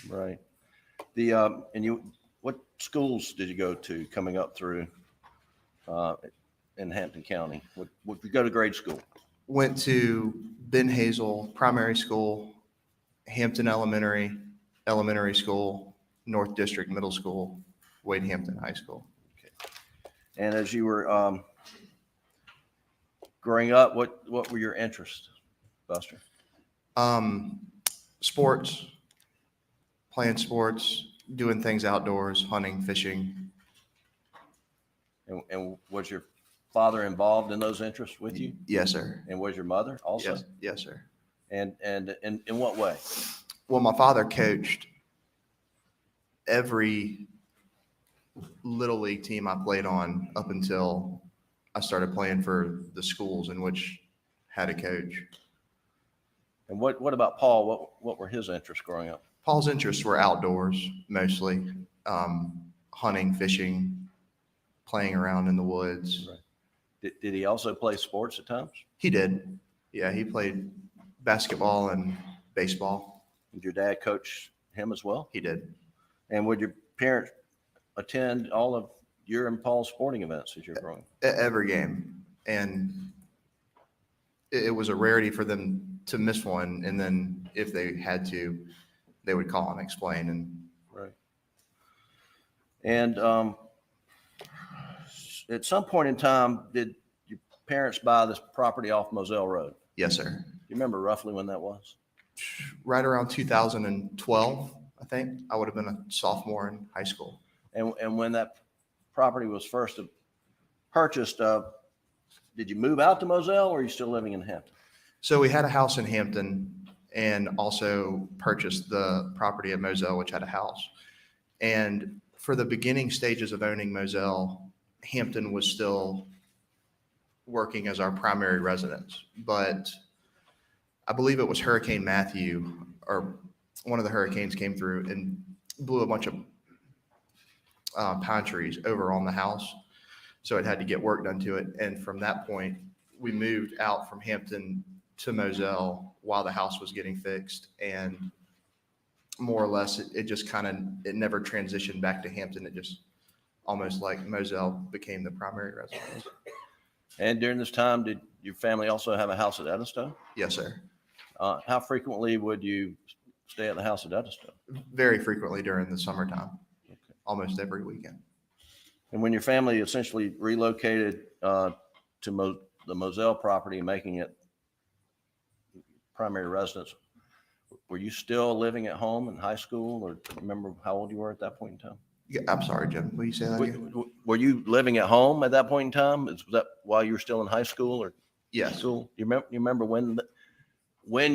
Right. And what schools did you go to coming up through uh, in Hampton County? What you go to grade school? Went to Ben Hazel Primary School, Hampton Elementary School, North District Middle School, Wade Hampton High School. And as you were growing up, what were your interests, Buster? Sports, playing sports, doing things outdoors, hunting, fishing. And was your father involved in those interests with you? Yes, sir. And was your mother also? Yes, sir. And in what way? Well, my father coached every little league team I played on up until I started playing for the schools in which had a coach. And what about Paul? What were his interests growing up? Paul's interests were outdoors mostly, hunting, fishing, playing around in the woods. Right. Did he also play sports at times? He did. Yeah, he played basketball and baseball. Did your dad coach him as well? He did. And would your parents attend all of your and Paul's sporting events as you're growing? Every game. And it was a rarity for them to miss one. And then if they had to, they would call and explain. And right. And at some point in time, did your parents buy this property off Moselle Road? yes, sir. Do you remember roughly when that was? Right around 2012, I think. I would have been a sophomore in high school. And when that property was first purchased, did you move out to Moselle or are you still living in Hampton? So we had a house in Hampton and also purchased the property at Moselle, which had a house. And for the beginning stages of owning Moselle, Hampton was still working as our primary residence. But I believe it was Hurricane Matthew, or one of the hurricanes came through and blew a bunch of pine trees over on the house. So it had to get work done to it. And from that point, we moved out from Hampton to Moselle while the house was getting fixed. And more or less, it just kind of, it never transitioned back to Hampton. It just almost like Moselle became the primary residence. And during this time, did your family also have a house at Eddystone? Yes, sir. How frequently would you stay at the house at Eddystone? Very frequently during the summertime, Okay. almost every weekend. And when your family essentially relocated to the Moselle property, making it primary residence, were you still living at home in high school, or do you remember how old you were at that point in time? Yeah, I'm sorry, Jim. Will you say that again? Were you living at home at that point in time? Was that while you were still in high school or Yes. school? You remember when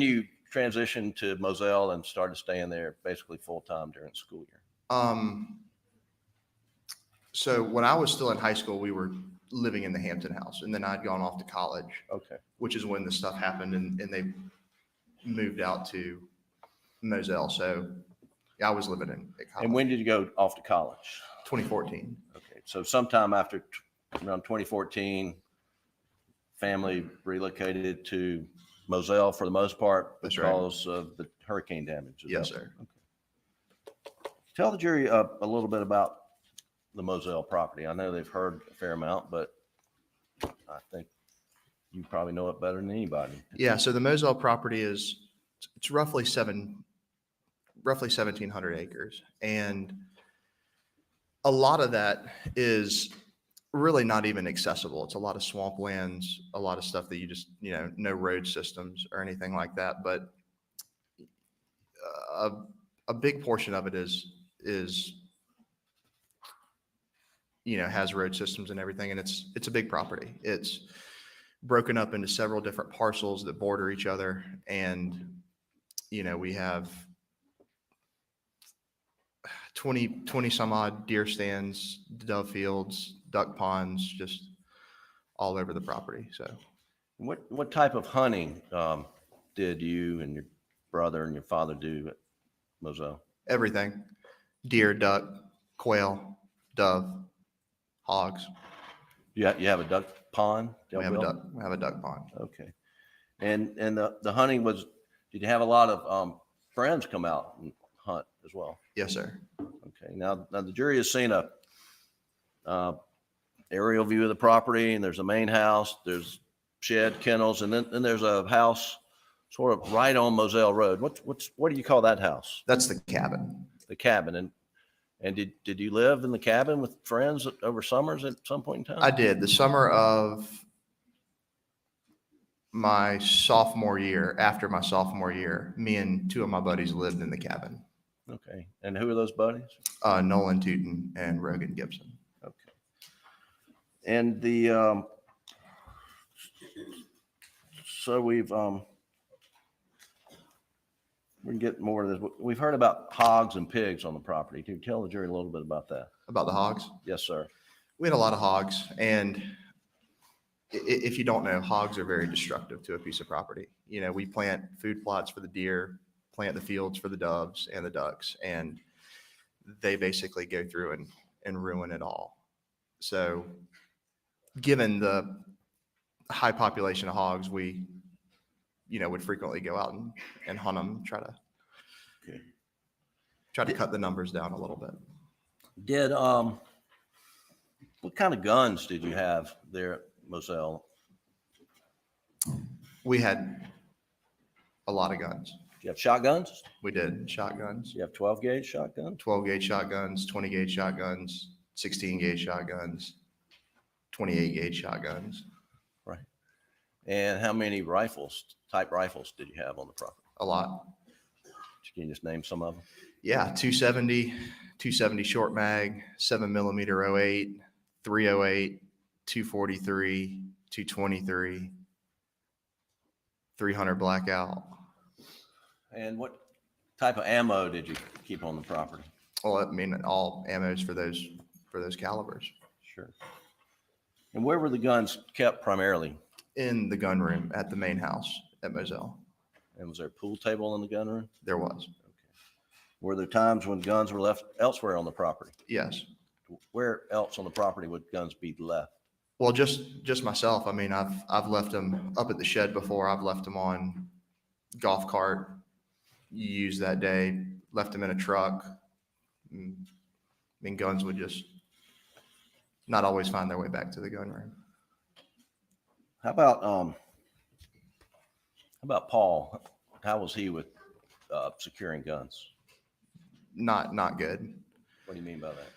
you transitioned to Moselle and started staying there basically full time during the school year? So when I was still in high school, we were living in the Hampton house, and then I'd gone off to college, Okay. which is when the stuff happened, and they moved out to Moselle. So yeah, I was living at college. And when did you go off to college? 2014. Okay. So sometime after around 2014, family relocated to Moselle for the most part That's right. because of the hurricane damage. Is Yes, that- sir. Tell the jury a little bit about the Moselle property. I know they've heard a fair amount, but I think you probably know it better than anybody. Yeah. So the Moselle property it's roughly 1,700 acres, and a lot of that is really not even accessible. It's a lot of swamplands, a lot of stuff that you just, no road systems or anything like that. But a big portion of it is has road systems and everything, and it's a big property. It's broken up into several different parcels that border each other, and we have 20 some odd deer stands, dove fields, duck ponds, just all over the property. So What type of hunting did you and your brother and your father do at Moselle? everything: deer, duck, quail, dove, hogs. You have a duck pond? We have a duck. We have a duck pond. Okay. And the hunting was, did you have a lot of friends come out and hunt as well. Yes, sir. Okay. Now the jury has seen a aerial view of the property, and there's a main house, there's shed, kennels, and then there's a house sort of right on Moselle Road. What do you call that house? That's the cabin. The cabin. And did you live in the cabin with friends over summers at some point in time? I did. The summer of my sophomore year, after my sophomore year, me and two of my buddies lived in the cabin. Okay. And who are those buddies? Nolan Tootin and Rogan Gibson. Okay. And the so we can get more of this. We've heard about hogs and pigs on the property. Can you tell the jury a little bit about that? About the hogs? Yes, sir. We had a lot of hogs, and if you don't know, hogs are very destructive to a piece of property. You know, we plant food plots for the deer, plant the fields for the doves and the ducks, and they basically go through and ruin it all. So given the high population of hogs, we, would frequently go out and hunt them, try to cut the numbers down a little bit. Did what kind of guns did you have there at Moselle? We had a lot of guns. Do you have shotguns? We did shotguns, Do you have 12 gauge shotguns? 12 gauge shotguns, 20 gauge shotguns, 16 gauge shotguns, 28 gauge shotguns. Right. And how many type rifles did you have on the property? A lot. Can you just name some of them? Yeah, 270 short mag, 7mm 08, 308, 243, 223, 300 blackout. And what type of ammo did you keep on the property? Well, I mean, all ammos for those calibers. Sure. And where were the guns kept primarily? In the gun room at the main house at Moselle. And was there a pool table in the gun room? There was. Were there times when guns were left elsewhere on the property? Yes. Where else on the property would guns be left? Well, just myself. I mean, I've left them up at the shed before. I've left them on golf cart you used that day, left them in a truck. I mean, guns would just not always find their way back to the gun room. How about Paul? How was he with securing guns? Not good. What do you mean by that?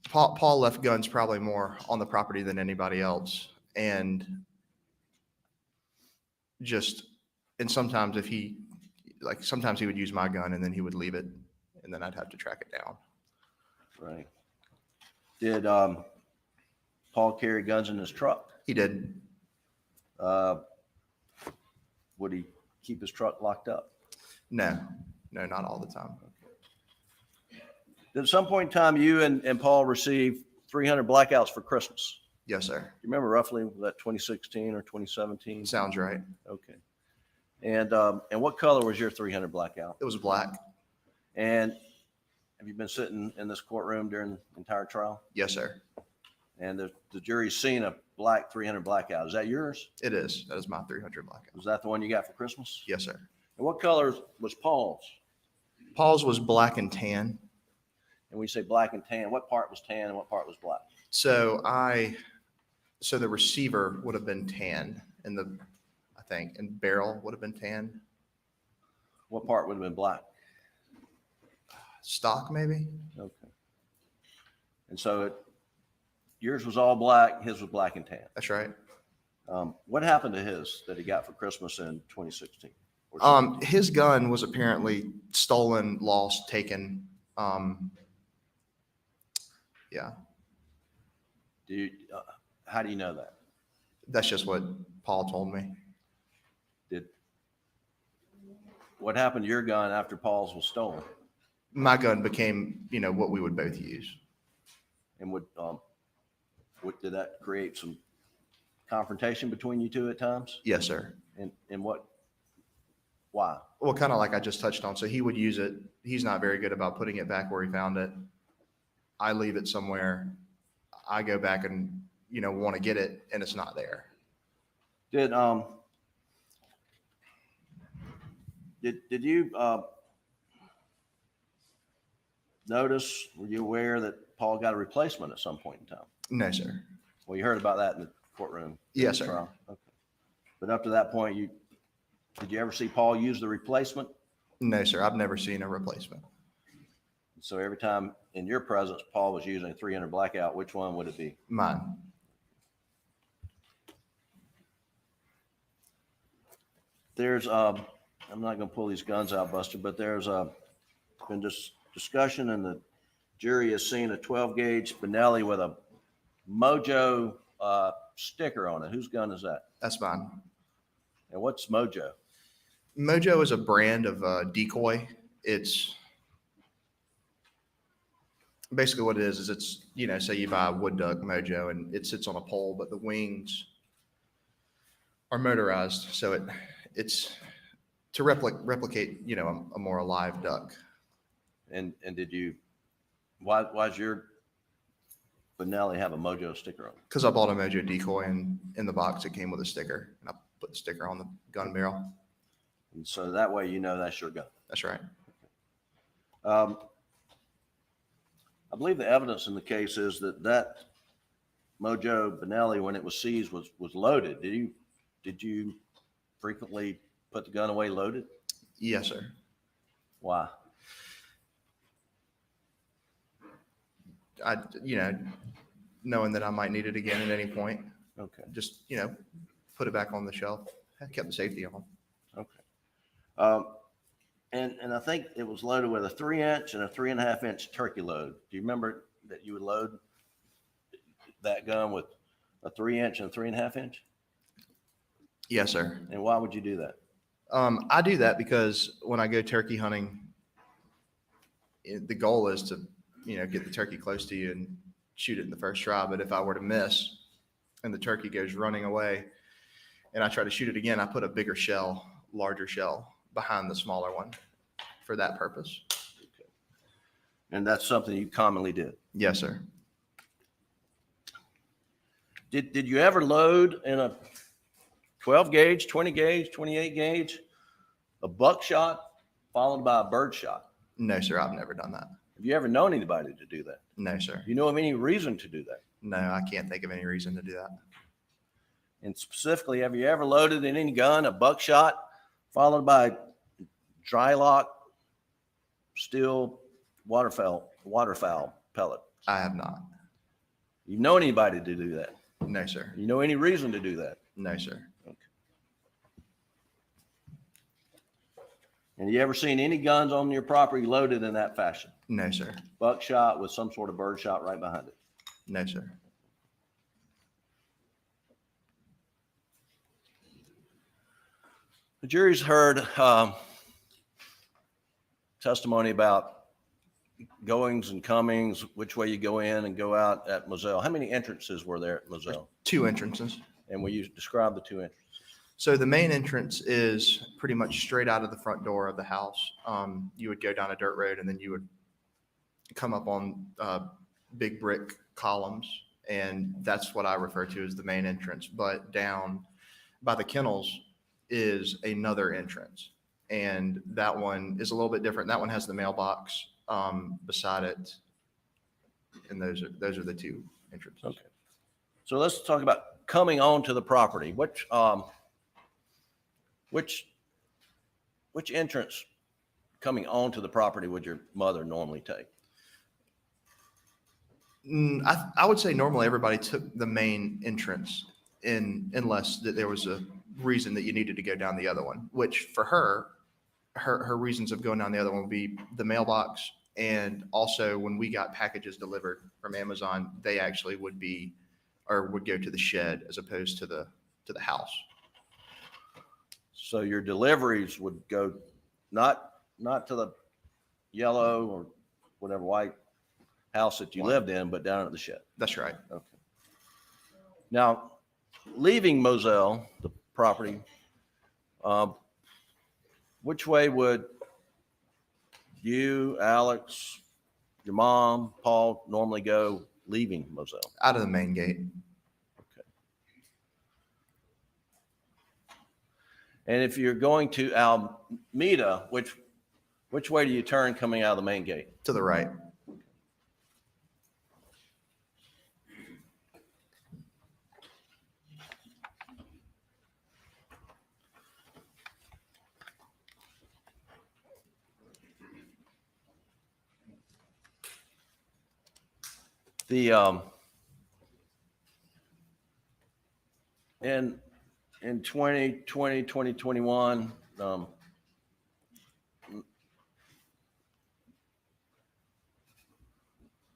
Paul left guns probably more on the property than anybody else. And sometimes sometimes he would use my gun and then he would leave it and then I'd have to track it down. Right. Did Paul carry guns in his truck? He did. Would he keep his truck locked up? No, not all the time. Did at some point in time you and Paul receive 300 blackouts for Christmas? Yes, sir. Do you remember roughly, was that 2016 or 2017? Sounds right. Okay. And what color was your 300 blackout? It was black. And have you been sitting in this courtroom during the entire trial? Yes, sir. And the jury's seen a black 300 blackout. Is that yours? It is. That is my 300 blackout. Was that the one you got for Christmas? Yes, sir. And what color was Paul's? Paul's was black and tan. And when you say black and tan, what part was tan and what part was black? So the receiver would have been tan and and barrel would have been tan. What part would have been black? Stock maybe. Okay. And so yours was all black, his was black and tan. That's right. What happened to his that he got for Christmas in 2016? His gun was apparently stolen, lost, taken. Yeah. How do you know that? That's just what Paul told me. What happened to your gun after Paul's was stolen? My gun became, what we would both use. And did that create some confrontation between you two at times? Yes, sir. And why? Well, kind of like I just touched on. So he would use it. He's not very good about putting it back where he found it. I leave it somewhere. I go back and, want to get it and it's not there. Did you notice, were you aware that Paul got a replacement at some point in time? No, sir. Well, you heard about that in the courtroom. Yes, sir. Trial. Okay. But up to that point, did you ever see Paul use the replacement? No, sir. I've never seen a replacement. So every time in your presence, Paul was using a 300 blackout, which one would it be? Mine. There's, I'm not going to pull these guns out, Buster, but there's been discussion and the jury has seen a 12 gauge Benelli with a Mojo sticker on it. Whose gun is that? That's mine. And what's Mojo? Mojo is a brand of decoy. It's basically what it is it's, say you buy a wood duck Mojo and it sits on a pole, but the wings are motorized. So it's to replicate, a more alive duck. And did you, why's your Benelli have a Mojo sticker on it? Because I bought a Mojo decoy and in the box it came with a sticker and I put the sticker on the gun barrel. And so that way, that's your gun. That's right. I believe the evidence in the case is that Mojo Benelli, when it was seized, was loaded. Did you frequently put the gun away loaded? Yes, sir. Why? Knowing that I might need it again at any point, Okay. just, put it back on the shelf. I kept the safety on. Okay. And I think it was loaded with a 3-inch and a 3.5-inch turkey load. Do you remember that you would load that gun with a 3-inch and a 3.5-inch? Yes, sir. And why would you do that? I do that because when I go turkey hunting, the goal is to, get the turkey close to you and shoot it in the first try. But if I were to miss and the turkey goes running away and I try to shoot it again, I put a bigger shell, larger shell behind the smaller one for that purpose. Okay. And that's something you commonly did. Yes, sir. Did you ever load in a 12 gauge, 20 gauge, 28 gauge, a buckshot followed by a bird shot? No, sir. I've never done that. Have you ever known anybody to do that? No, sir. Do you know of any reason to do that? No, I can't think of any reason to do that. And specifically, have you ever loaded in any gun a buckshot followed by dry lock steel waterfowl pellet? I have not. You know anybody to do that? No, sir. You know any reason to do that? No, sir. Okay. And you ever seen any guns on your property loaded in that fashion? No, sir. Buckshot with some sort of bird shot right behind it? No, sir. The jury's heard testimony about goings and comings, which way you go in and go out at Moselle. How many entrances were there at Moselle? 2 entrances. And will you describe the 2 entrances? So the main entrance is pretty much straight out of the front door of the house. You would go down a dirt road and then you would come up on big brick columns. And that's what I refer to as the main entrance. But down by the kennels is another entrance. And that one is a little bit different. That one has the mailbox beside it. And those are the 2 entrances. Okay. So let's talk about coming onto the property. Which entrance coming onto the property would your mother normally take? I would say normally everybody took the main entrance unless that there was a reason that you needed to go down the other one, which for her reasons of going down the other one would be the mailbox. And also when we got packages delivered from Amazon, they actually would go to the shed as opposed to the house. So your deliveries would go not to the yellow or whatever white house that you lived in, but down at the shed. That's right. Okay. Now, leaving Moselle, the property, which way would you, Alex, your mom, Paul normally go leaving Moselle? Out of the main gate. Okay. And if you're going to Alameda, which way do you turn coming out of the main gate? To the right. The, in 2020, 2021,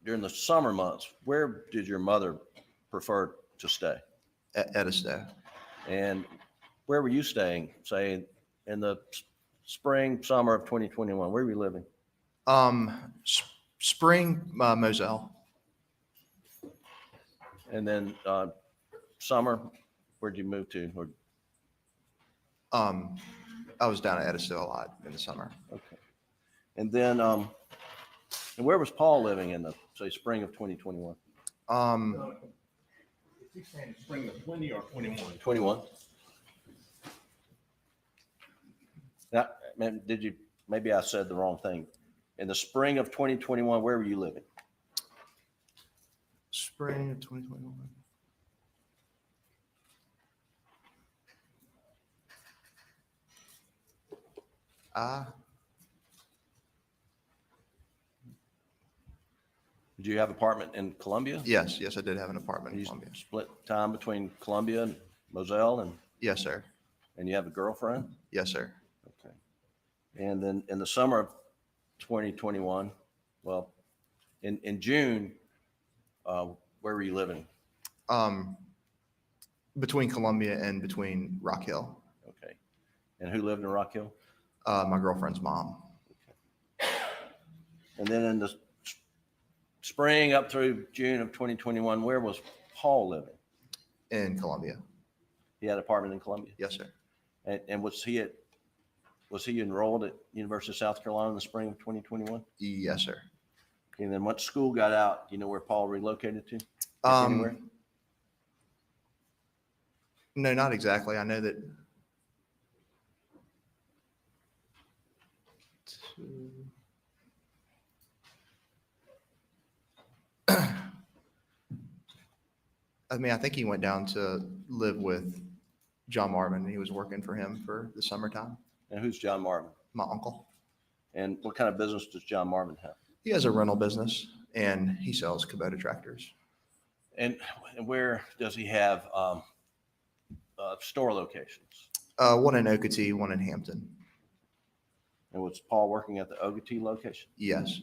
during the summer months, where did your mother prefer to stay? At Edisto. And where were you staying, say, in the spring, summer of 2021? Where were you living? Spring, Moselle. And then summer, where'd you move to? Or, I was down at Edisto a lot in the summer. okay. And then, and where was Paul living in the, say, spring of 2021? Is he saying spring of 20 or 21? 21. Now, man, did you, maybe I said the wrong thing. In the spring of 2021, where were you living? Spring of 2021. Did you have an apartment in Columbia? Yes, I did have an apartment in You Columbia. split time between Columbia and Moselle, Yes, sir. and you have a girlfriend? Yes, sir. Okay. And then in the summer of 2021, well, in June, where were you living? Between Columbia and between Rock Hill. Okay. And who lived in Rock Hill? My girlfriend's mom. And then in the spring up through June of 2021, where was Paul living? In Columbia. He had an apartment in Columbia. Yes, sir. And was he enrolled at University of South Carolina in the spring of 2021? Yes, sir. And then once school got out, you know where Paul relocated to? Anywhere? No, not exactly. I know that. I mean, I think he went down to live with John Marvin. He was working for him for the summertime. And who's John Marvin? My uncle. And what kind of business does John Marvin have? He has a rental business and he sells Kubota tractors. And where does he have store locations? One in Okatee, one in Hampton. And was Paul working at the Ogatee location? Yes.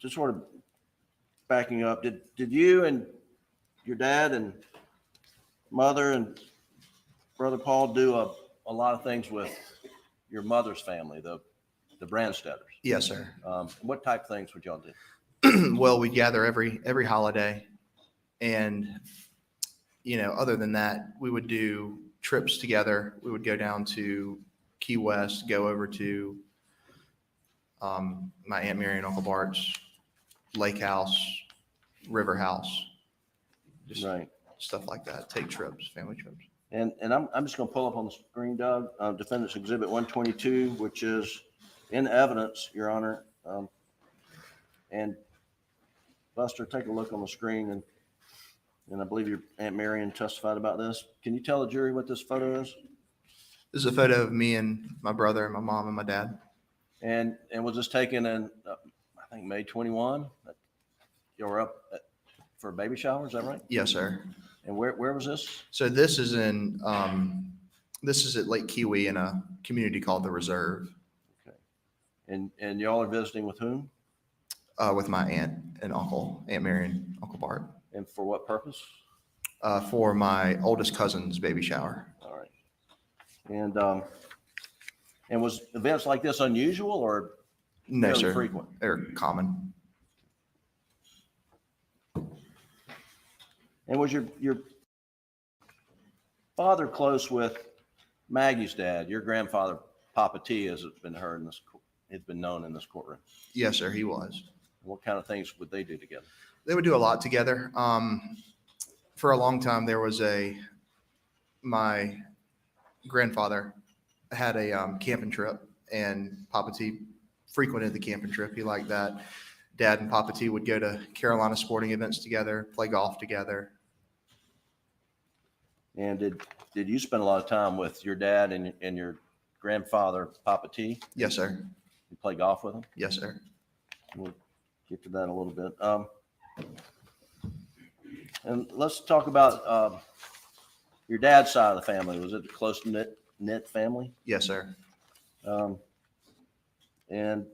Just sort of backing up, did you and your dad and mother and brother Paul do a lot of things with your mother's family, the Brandstetters? Yes, sir. What type of things would y'all do? Well, we gather every holiday, and other than that, we would do trips together. We would go down to Key West, go over to my Aunt Mary and Uncle Bart's lake house, river house, just Right. stuff like that. Take trips, family trips. And I'm just going to pull up on the screen, Doug, Defendant's Exhibit 122, which is in evidence, Your Honor. And Buster, take a look on the screen, and I believe your Aunt Marion testified about this. Can you tell the jury what this photo is? This is a photo of me and my brother and my mom and my dad. And was this taken in, I think, May 21? You were up for a baby shower, is that right? Yes, sir. And where was this? So this is at Lake Kiwi in a community called the Reserve. Okay. And y'all are visiting with whom? With my aunt and uncle, Aunt Mary and Uncle Bart, And for what purpose? for my oldest cousin's baby shower. All right. And was events like this unusual or No, fairly sir. frequent? They're common. And was your father close with Maggie's dad, your grandfather, Papa T, as it's been heard in this, it's been known in this courtroom? Yes, sir. He was. What kind of things would they do together? They would do a lot together. For a long time, my grandfather had a camping trip, and Papa T frequented the camping trip. He liked that. Dad and Papa T would go to Carolina sporting events together, play golf together. And did you spend a lot of time with your dad and your grandfather, Papa T? Yes, sir. You play golf with him? Yes, sir. We'll get to that a little bit. And let's talk about your dad's side of the family. Was it a close knit family? Yes, sir. Um, and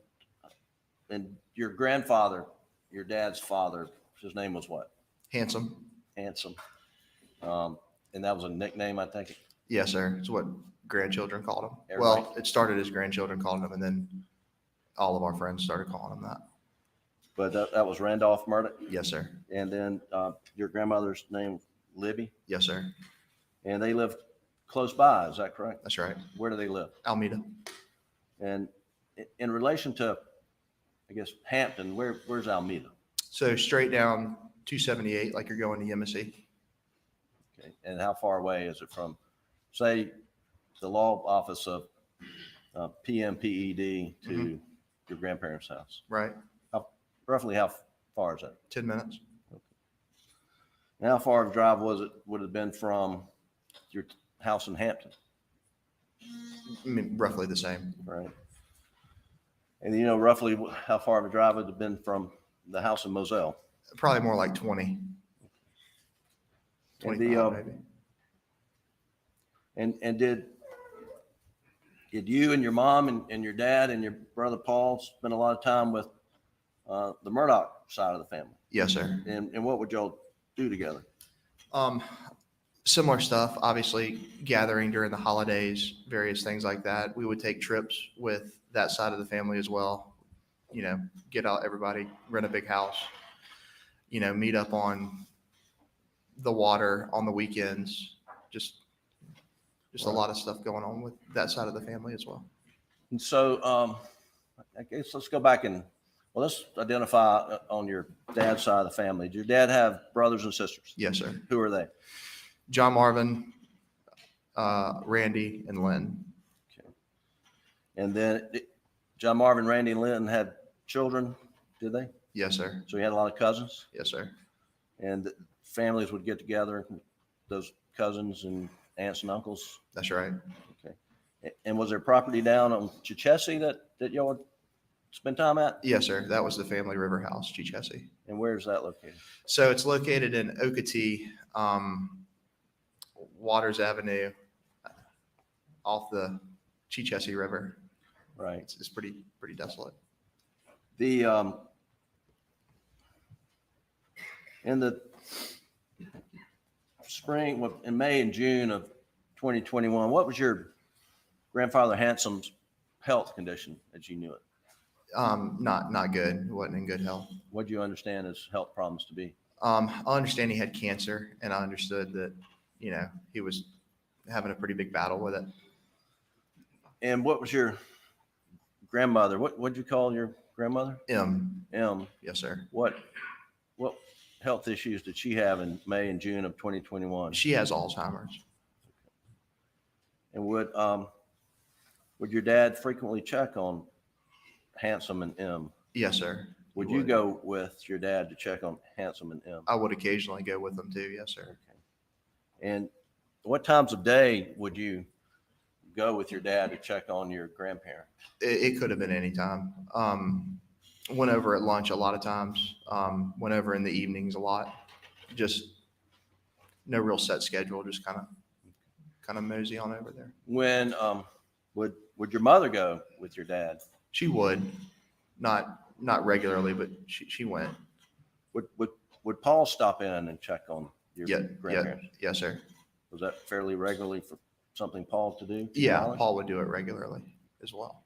your grandfather, your dad's father, his name was what? Handsome. Handsome. And that was a nickname, I think. Yes, sir. It's what grandchildren called him. Everybody- Well, it started as grandchildren called him, and then all of our friends started calling him that. But that was Randolph Murdoch. Yes, sir. And then your grandmother's name, Libby. Yes, sir. And they lived close by. Is that correct? That's right. Where do they live? Almeda. And in relation to, I guess, Hampton, where's Almeda? So straight down 278, like you're going to Yemassee. Okay. And how far away is it from, say, the law office of PMPED to your grandparents' house? Right. Roughly how far is that? 10 minutes. And how far of a drive would it have been from your house in Hampton, I mean, roughly the same. right? And you know roughly how far of a drive would have been from the house in Moselle? Probably more like 20. And 25 maybe. And did you and your mom and your dad and your brother Paul spend a lot of time with the Murdoch side of the family? Yes, sir. And what would y'all do together? Similar stuff, obviously gathering during the holidays, various things like that. We would take trips with that side of the family as well. You know, get out everybody, rent a big house, you know, meet up on the water on the weekends. Just a lot of stuff going on with that side of the family as well. And so I guess let's go back and, well, let's identify on your dad's side of the family. Did your dad have brothers and sisters? Yes, sir. Who are they? John Marvin, Randy, and Lynn. And then John Marvin, Randy, and Lynn had children, did they? Yes, sir. So he had a lot of cousins, Yes, sir. and the families would get together, those cousins and aunts and uncles. That's right. And was there property down on Chichessie that y'all would spend time at? Yes, sir. That was the family river house, Chichessie. And where's that located? So it's located in Okatee, Waters Avenue, off the Chichessie River. Right. It's pretty desolate. The in the spring, in May and June of 2021, what was your grandfather Handsome's health condition as you knew it? Not good. He wasn't in good health. What do you understand his health problems to be? I understand he had cancer, and I understood that, you know, he was having a pretty big battle with it. And what was your grandmother? What'd you call your grandmother? M. Yes, sir. What health issues did she have in May and June of 2021? She has Alzheimer's. And would your dad frequently check on Handsome and M? Yes, sir. Would He you go with your dad to check on Handsome and M? I would occasionally go with them too. Yes, sir. Okay. And what times of day would you go with your dad to check on your grandparent? It could have been any time. Went over at lunch a lot of times. Went over in the evenings a lot. Just no real set schedule. Just kind of mosey on over there. When would your mother go with your dad? She would, not regularly, but she went. Would Paul stop in and check on your Yeah, grandparents? yes, sir. Was that fairly regularly for something Paul to do? to your Yeah, knowledge? Paul would do it regularly as well.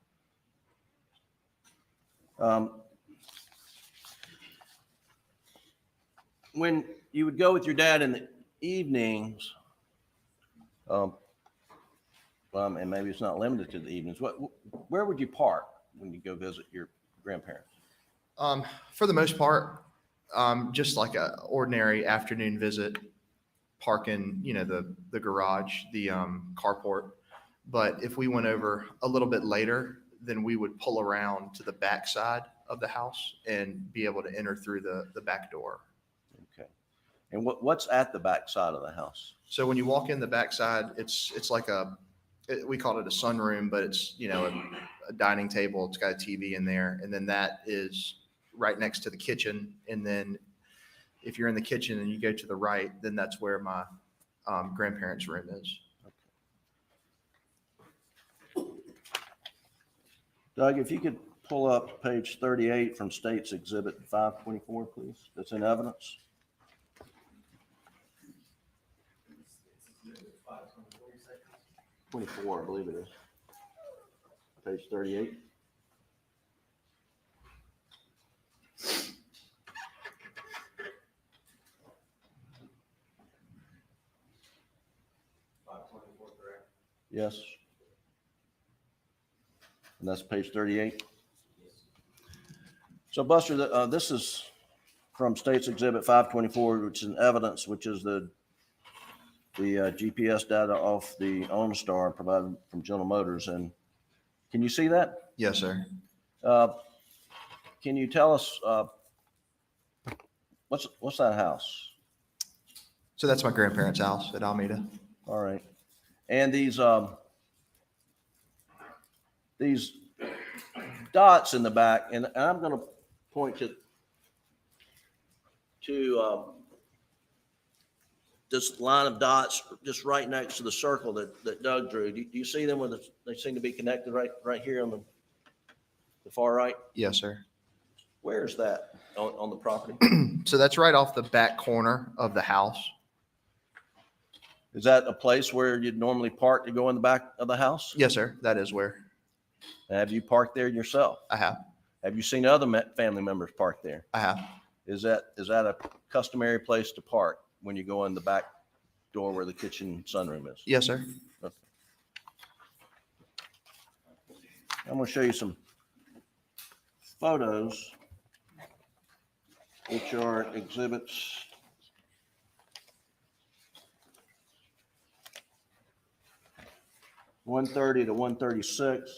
When you would go with your dad in the evenings, and maybe it's not limited to the evenings, where would you park when you go visit your grandparents? For the most part, just like a ordinary afternoon visit, parking, you know, the garage, the carport. But if we went over a little bit later, then we would pull around to the back side of the house and be able to enter through the back door. Okay. And what's at the back side of the house? So when you walk in the back side, it's like we call it a sunroom, but it's, you know, a dining table. It's got a TV in there. And then that is right next to the kitchen. And then if you're in the kitchen and you go to the right, then that's where my grandparents' room is. Doug, if you could pull up page 38 from State's Exhibit 524, please, that's in evidence. '24, I believe it is. Page 38. Yes. And that's page 38. So Buster, this is from State's Exhibit 524, which is an evidence, which is the GPS data off the OnStar provided from General Motors. And can you see that? Yes, sir. Can you tell us what's that house? So that's my grandparents' house at Alameda. All right. And these dots in the back, and I'm going to point to this line of dots just right next to the circle that Doug drew. Do you see them? They seem to be connected right here on the far right. Yes, sir. Where is that on the property? So that's right off the back corner of the house. Is that a place where you'd normally park to go in the back of the house? Yes, sir. That is where Have you parked there yourself? I have. Have you seen other family members park there? I have. Is that a customary place to park when you go in the back door where the kitchen sunroom is? Yes, sir. Okay. I'm going to show you some photos, which are exhibits. (130 to 136).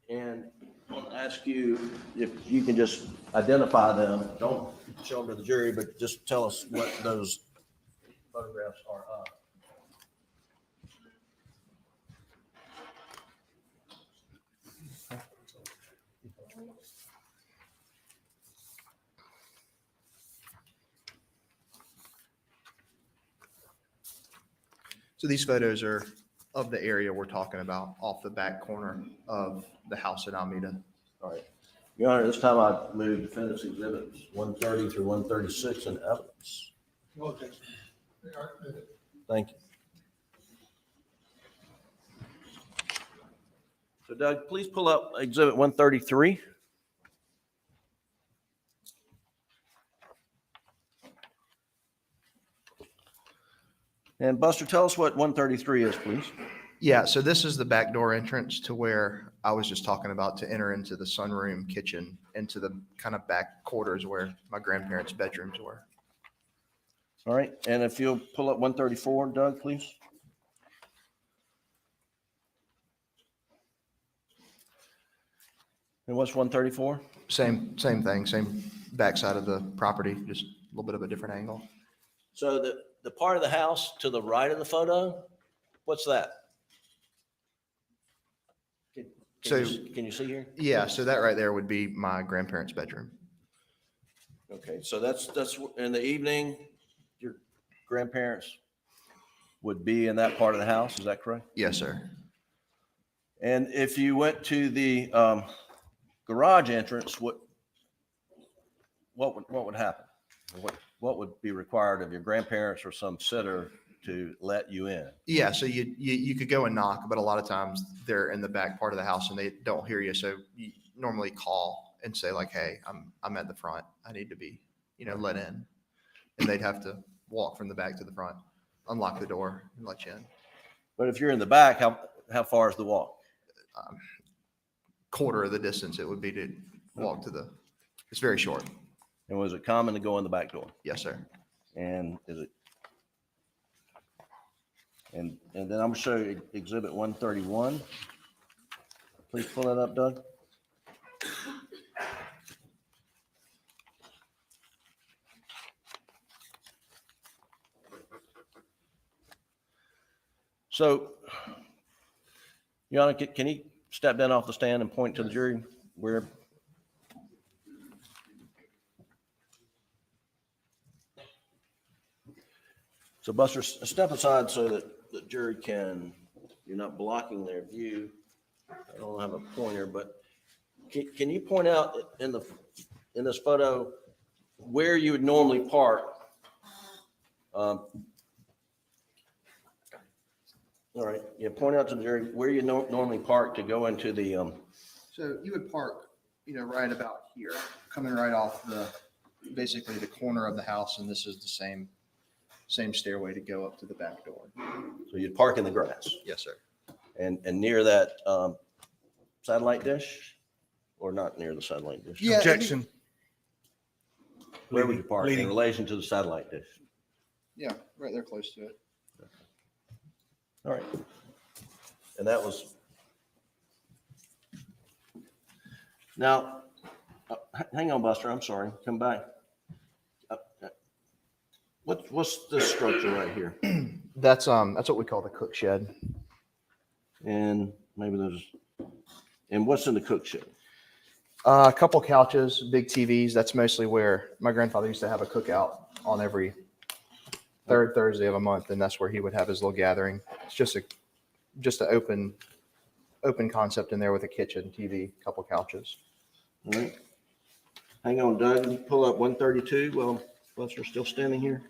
And I want to ask you if you can just identify them. Don't show them to the jury, but just tell us what those photographs are of. So these photos are of the area we're talking about, off the back corner of the house at Alameda. All right. Your Honor, this time I move defendant's exhibits 130 through 136 in evidence. Okay. Thank you. So Doug, please pull up exhibit 133. And Buster, tell us what 133 is, please. Yeah, so this is the back door entrance to where I was just talking about, to enter into the sunroom, kitchen, into the kind of back quarters where my grandparents' bedrooms were. All right. And if you'll pull up 134, Doug, please. And what's 134? Same thing, same backside of the property, just a little bit of a different angle. So the part of the house to the right of the photo, what's that? Can you see here? Yeah, so that right there would be my grandparents' bedroom. Okay, so that's in the evening, your grandparents would be in that part of the house, is that correct? Yes, sir. And if you went to the garage entrance, what would happen? What would be required of your grandparents or some sitter to let you in? Yeah, so you could go and knock, but a lot of times they're in the back part of the house and they don't hear you. So you normally call and say like, "Hey, I'm at the front. I need to be, let in." And they'd have to walk from the back to the front, unlock the door, and let you in. But if you're in the back, how far is the walk? Quarter of the distance it would be to walk it's very short. And was it common to go in the back door? Yes, sir. And is it? And then I'm gonna show you exhibit 131. Please pull that up, Doug. So Your Honor, can you step down off the stand and point to the jury where? So Buster, step aside so that the jury you're not blocking their view. I don't have a pointer, but can you point out in this photo where you would normally park? All right, yeah, point out to the jury where you normally park to go into the, So you would park, right about here, coming right off basically the corner of the house, and this is the same stairway to go up to the back door. so you'd park in the grass Yes, sir. and near that satellite dish, or not near the satellite dish? Yeah, Objection. Where would you park in Leading. relation to the satellite dish? Yeah, right there close to it. All right. And that was. Now, hang on, Buster, I'm sorry, come back. What's this structure right here? That's what we call the cook shed. And maybe and what's in the cook shed? A couple couches, big TVs. That's mostly where my grandfather used to have a cookout on every third Thursday of a month, and that's where he would have his little gathering. It's just an open concept in there with a kitchen, TV, couple couches. All right. Hang on, Doug, you pull up 132 while Buster's still standing here.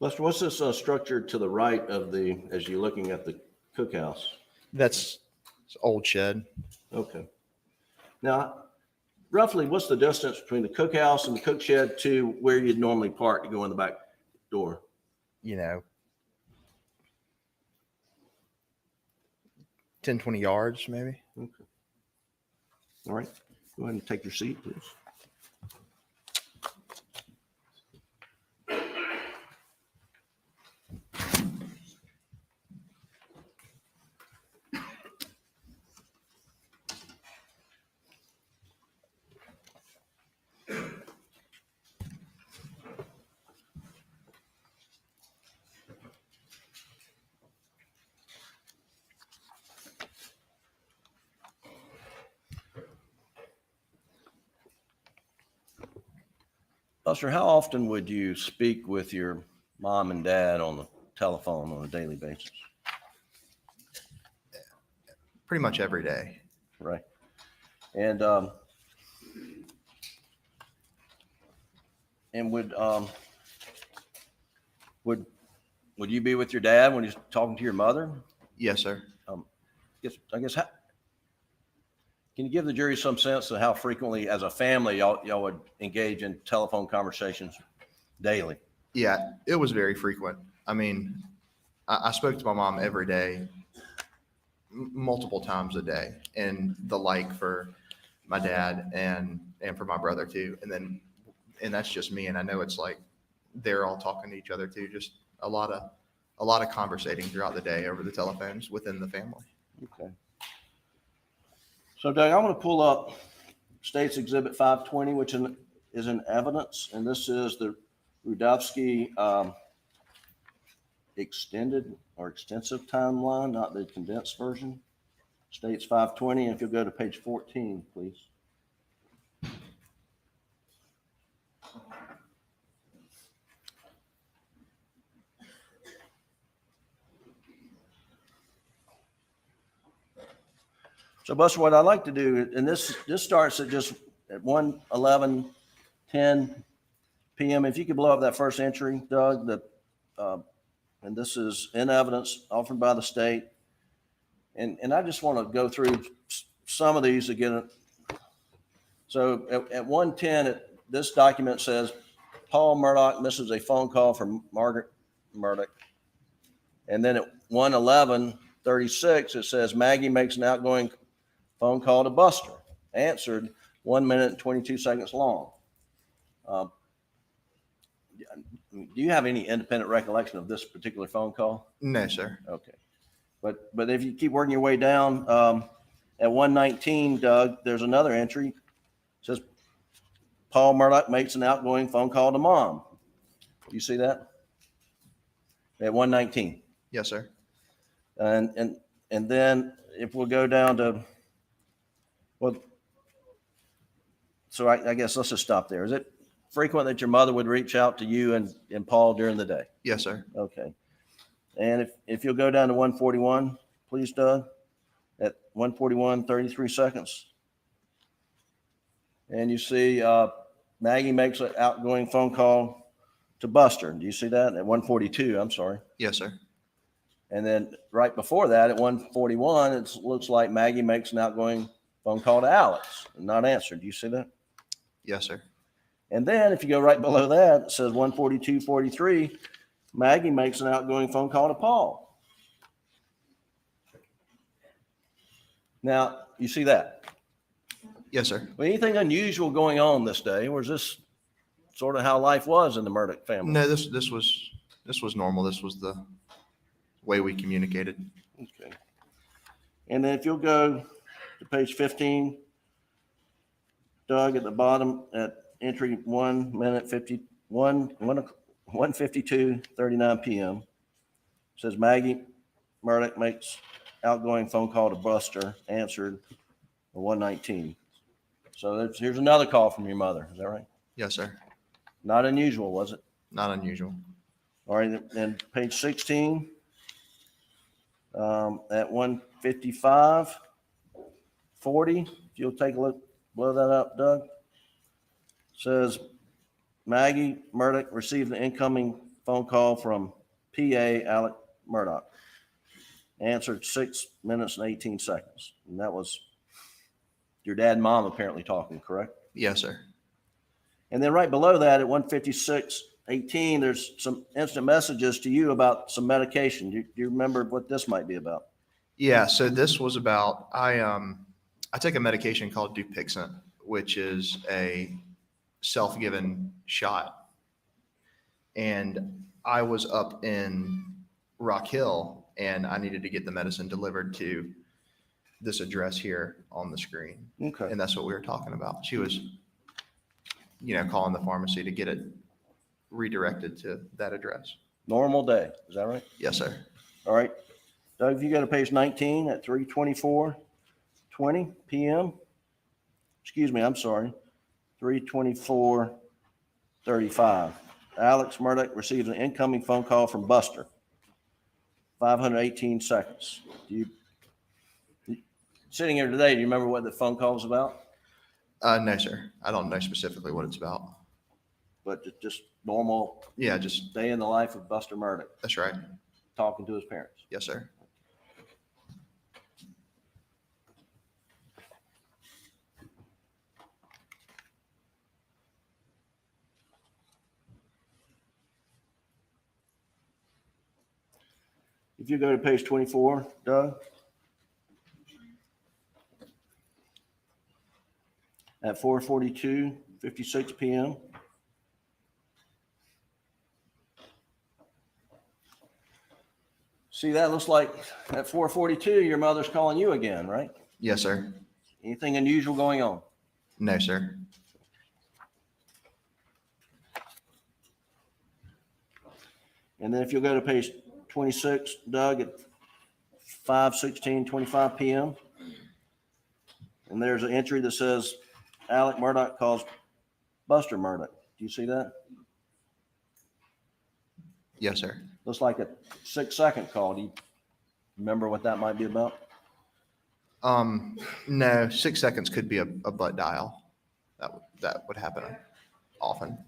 Buster, what's this structure to the right of as you're looking at the cookhouse? That's it's an old shed. Okay. Now, roughly, what's the distance between the cookhouse and the cook shed to where you'd normally park to go in the back door? 10, 20 yards, maybe. Okay. All right. Go ahead and take your seat, please. Buster, how often would you speak with your mom and dad on the telephone on a daily basis? Pretty much every day. Right. And would you be with your dad when he's talking to your mother? Yes, sir. I guess can you give the jury some sense of how frequently, as a family, y'all would engage in telephone conversations daily? Yeah, it was very frequent. I mean, I spoke to my mom every day, multiple times a day, and the like for my dad and for my brother too. And that's just me. And I know it's like they're all talking to each other too. Just a lot of conversating throughout the day over the telephones within the family. Okay. So Doug, I want to pull up State's Exhibit 520, which is in evidence, and this is the Rudovsky extended or extensive timeline, not the condensed version. State's 520, and if you'll go to page 14, please. So Buster, what I'd like to do, and this starts at 1:11:10 p.m. If you could blow up that first entry, Doug, and this is in evidence offered by the state. And I just want to go through some of these again. So at 1:10, this document says Paul Murdoch misses a phone call from Margaret Murdoch. And then at 1:11:36, it says Maggie makes an outgoing phone call to Buster, answered 1 minute and 22 seconds long. Do you have any independent recollection of this particular phone call? No, sir. Okay. But if you keep working your way down, at 1:19, Doug, there's another entry. It says Paul Murdoch makes an outgoing phone call to mom. Do you see that? At 1:19. Yes, sir. And then if we'll go down to, well, so I guess let's just stop there. Is it frequent that your mother would reach out to you and Paul during the day? Yes, sir. Okay. And if you'll go down to 141, please, Doug, at 141, 33 seconds. And you see Maggie makes an outgoing phone call to Buster. Do you see that? At 142, I'm sorry. Yes, sir. And then right before that, at 141, it looks like Maggie makes an outgoing phone call to Alex, not answered. Do you see that? Yes, sir. And then if you go right below that, it says 142:43, Maggie makes an outgoing phone call to Paul. Now, you see that? Yes, sir. Well, anything unusual going on this day, or is this sort of how life was in the Murdoch family? No, this was normal. This was the way we communicated. Okay. And then if you'll go to page 15, Doug, at the bottom at entry 1 minute 1:52:39 p.m. says Maggie Murdoch makes outgoing phone call to Buster, answered at 1:19. So here's another call from your mother. Is that right? Yes, sir. Not unusual, was it? Not unusual. All right, and page 16, at 1:55:40, if you'll take a look, blow that up, Doug. Says Maggie Murdoch received an incoming phone call from PA Alec Murdoch. Answered 6 minutes and 18 seconds. And that was your dad and mom apparently talking, correct? Yes, sir. And then right below that at 1:56:18, there's some instant messages to you about some medication. Do you remember what this might be about? Yeah. So this was about I take a medication called Dupixent, which is a self-given shot, and I was up in Rock Hill, and I needed to get the medicine delivered to this address here on the screen, Okay. and that's what we were talking about. She was, calling the pharmacy to get it redirected to that address. Normal day. Is that right? Yes, sir. All right. Doug, if you go to page 19 at 3:24:20 p.m. Excuse me, I'm sorry. 3:24:35. Alex Murdoch receives an incoming phone call from Buster. 518 seconds. Sitting here today, do you remember what the phone call was about? No, sir. I don't know specifically what it's about. But just normal Yeah, just day in the life of Buster Murdoch, that's right. talking to his parents. Yes, sir. If you go to page 24, Doug. At 4:42:56 p.m. See, that looks like at 4:42, your mother's calling you again, right? Yes, sir. Anything unusual going on? No, sir. And then if you'll go to page 26, Doug, at 5:16:25 p.m. And there's an entry that says Alec Murdoch calls Buster Murdoch. Do you see that? Yes, sir. Looks like a 6-second call. Do you remember what that might be about? No, 6 seconds could be a butt dial. That would happen often.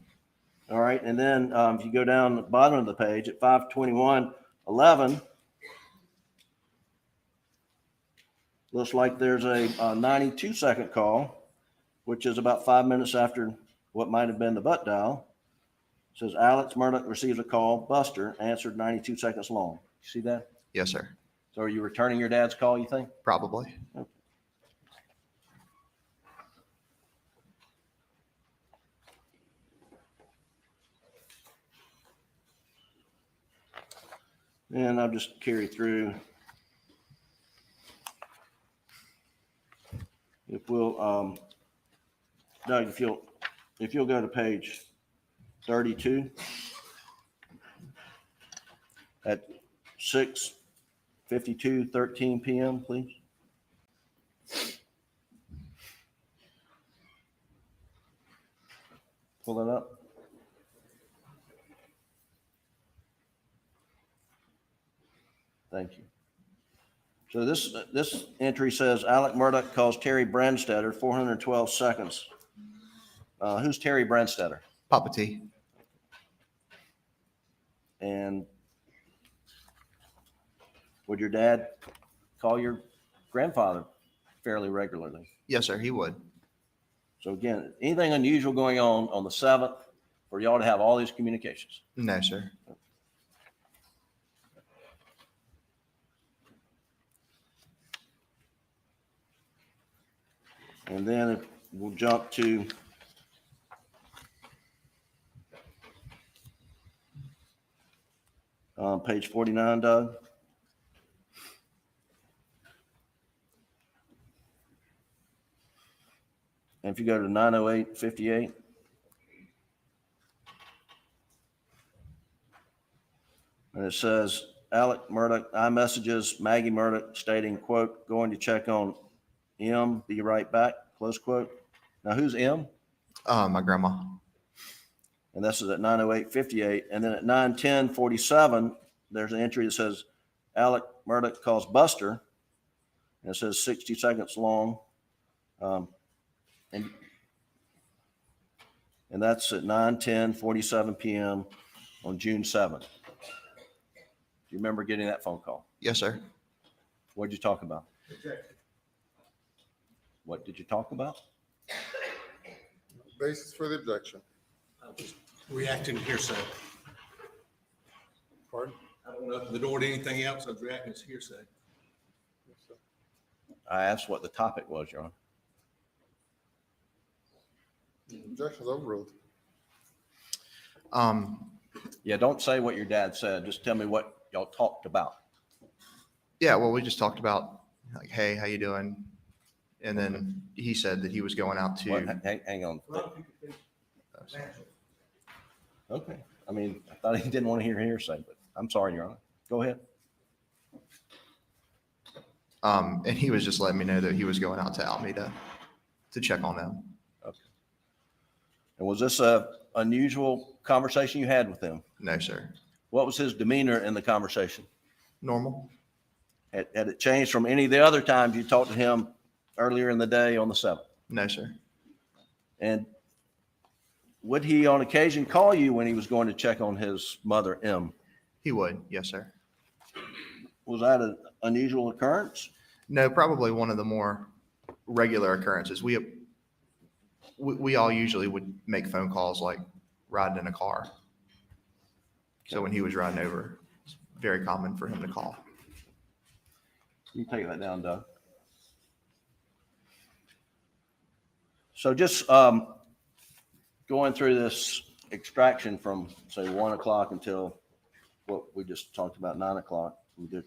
All right, and then if you go down the bottom of the page at 5:21:11, looks like there's a 92-second call, which is about 5 minutes after what might have been the butt dial. It says Alex Murdoch receives a call, Buster, answered 92 seconds long. You see that? Yes, sir. So are you returning your dad's call, you think? Probably. And I'll just carry through. If we'll, Doug, if you'll go to page 32 at 6:52:13 PM, please. Pull that up. Thank you. So this entry says Alec Murdoch calls Terry Brandstetter 412 seconds. Who's Terry Brandstetter? Papa T. And would your dad call your grandfather fairly regularly? Yes, sir, he would. So again, anything unusual going on the 7th for y'all to have all these communications? No, sir. And then if we'll jump to page 49, Doug. And if you go to 908:58. And it says, Alec Murdoch, iMessages Maggie Murdoch stating, quote, going to check on M, be right back, close quote. Now, who's M? My grandma. And this is at 908:58. And then at 9:10:47, there's an entry that says, Alec Murdoch calls Buster. And it says 60 seconds long. And that's at 9:10:47 PM on June 7th. Do you remember getting that phone call? Yes, sir. What did you talk about? What did you talk about? Basis for the objection. Reacting to hearsay. Pardon? I don't open the door to anything else. I was reacting to hearsay. I asked what the topic was, Your Honor. Objection's overruled. Yeah, don't say what your dad said. Just tell me what y'all talked about. Yeah, well, we just talked about like, hey, how you doing? And then he said that he was going out to. What? Hang on. Okay. I mean, I thought he didn't want to hear hearsay, but I'm sorry, Your Honor. Go ahead. And he was just letting me know that he was going out to Alameda to check on them. Okay. And was this a unusual conversation you had with him? No, sir. What was his demeanor in the conversation? Normal? Had it changed from any of the other times you talked to him earlier in the day on the 7th? No, sir. And would he on occasion call you when he was going to check on his mother, M? He would. Yes, sir. Was that an unusual occurrence? No, probably one of the more regular occurrences. We all usually would make phone calls like riding in a car. So when he was riding over, it's very common for him to call. You take that down, Doug. So just going through this extraction from, say, 1 o'clock until what we just talked about, 9 o'clock. We did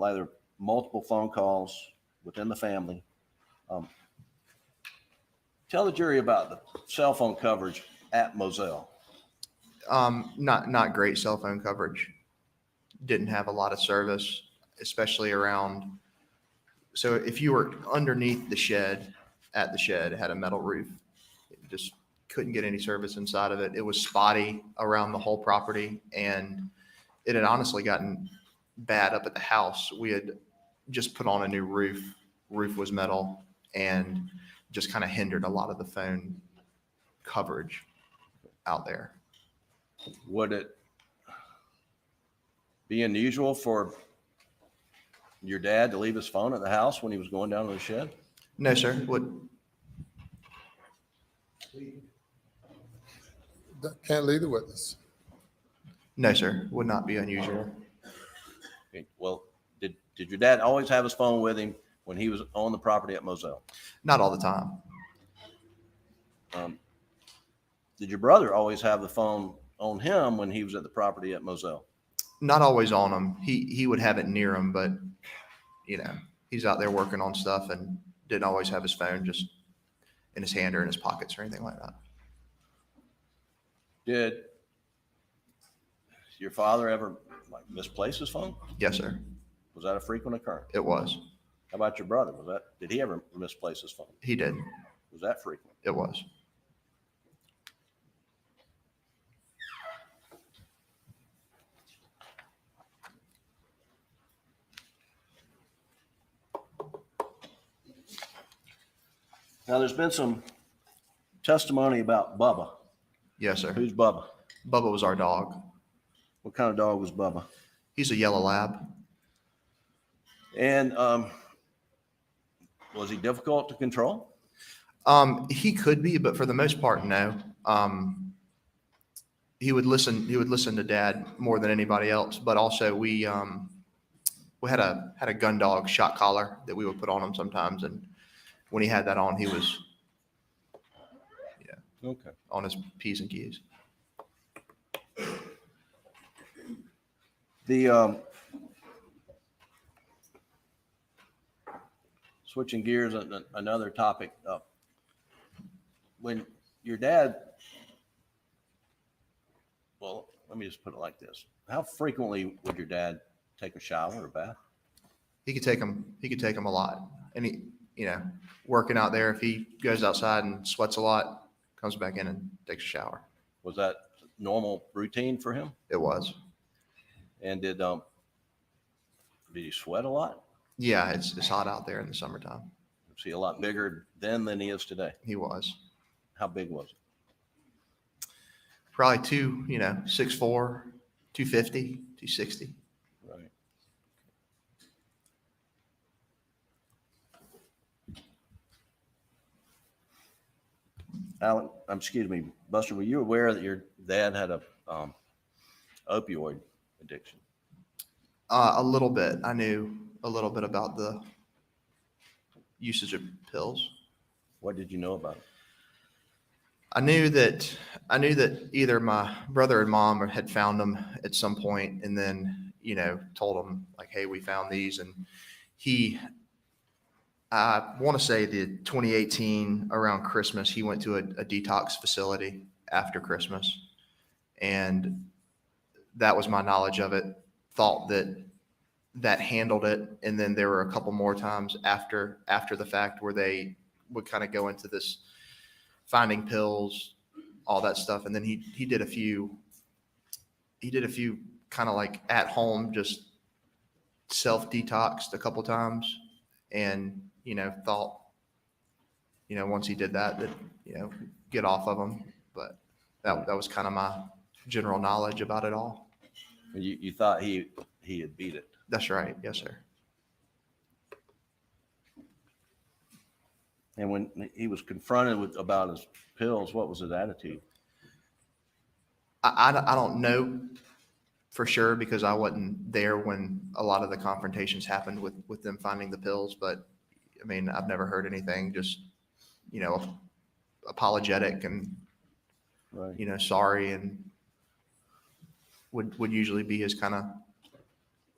either multiple phone calls within the family. Tell the jury about the cell phone coverage at Moselle. Not great cell phone coverage. Didn't have a lot of service, especially around. So if you were underneath the shed, at the shed, it had a metal roof. It just couldn't get any service inside of it. It was spotty around the whole property, and it had honestly gotten bad up at the house. We had just put on a new roof. Roof was metal and just kind of hindered a lot of the phone coverage out there. Would it be unusual for your dad to leave his phone at the house when he was going down to the shed? No, sir. Can't lead the witness. No, sir. Would not be unusual. Okay, well, did your dad always have his phone with him when he was on the property at Moselle? Not all the time. Did your brother always have the phone on him when he was at the property at Moselle? Not always on him. He would have it near him, but he's out there working on stuff and didn't always have his phone just in his hand or in his pockets or anything like that. Did your father ever like misplace his phone? Yes, sir. Was that a frequent occurrence? It was. How about your brother? Did he ever misplace his phone? He did. Was that frequent? It was. Now, there's been some testimony about Bubba. Yes, sir. Who's Bubba? Bubba was our dog. What kind of dog was Bubba? He's a yellow lab. And was he difficult to control? He could be, but for the most part, no. He would listen to Dad more than anybody else. But also, we had a gun dog shot collar that we would put on him sometimes, and when he had that on, he was Okay. on his P's and Q's. The switching gears, another topic. When your dad, well, let me just put it like this: how frequently would your dad take a shower or bath? He could take him a lot, and working out there, if he goes outside and sweats a lot, comes back in and takes a shower. Was that normal routine for him? It was. And did he sweat a lot? Yeah, it's hot out there in the summertime. Was he a lot bigger then than he is today? He was How big was he? probably 6'4", 250, 260. Right. Alan, excuse me, Buster, were you aware that your dad had a opioid addiction? A little bit. I knew a little bit about the usage of pills. What did you know about it? I knew that either my brother and mom had found them at some point, and then told them like, "Hey, we found these." And I want to say the 2018 around Christmas, he went to a detox facility after Christmas, and that was my knowledge of it. Thought that handled it, and then there were a couple more times after the fact where they would kind of go into this finding pills, all that stuff, and then he did a few kind of like at home, just self detoxed a couple times, and thought once he did that get off of them, but that was kind of my general knowledge about it all. You thought he had beat it. That's right. Yes, sir. And when he was confronted about his pills, what was his attitude? I don't know for sure because I wasn't there when a lot of the confrontations happened with them finding the pills. But I mean, I've never heard anything, just, apologetic and, Right. Sorry, and would usually be his kind of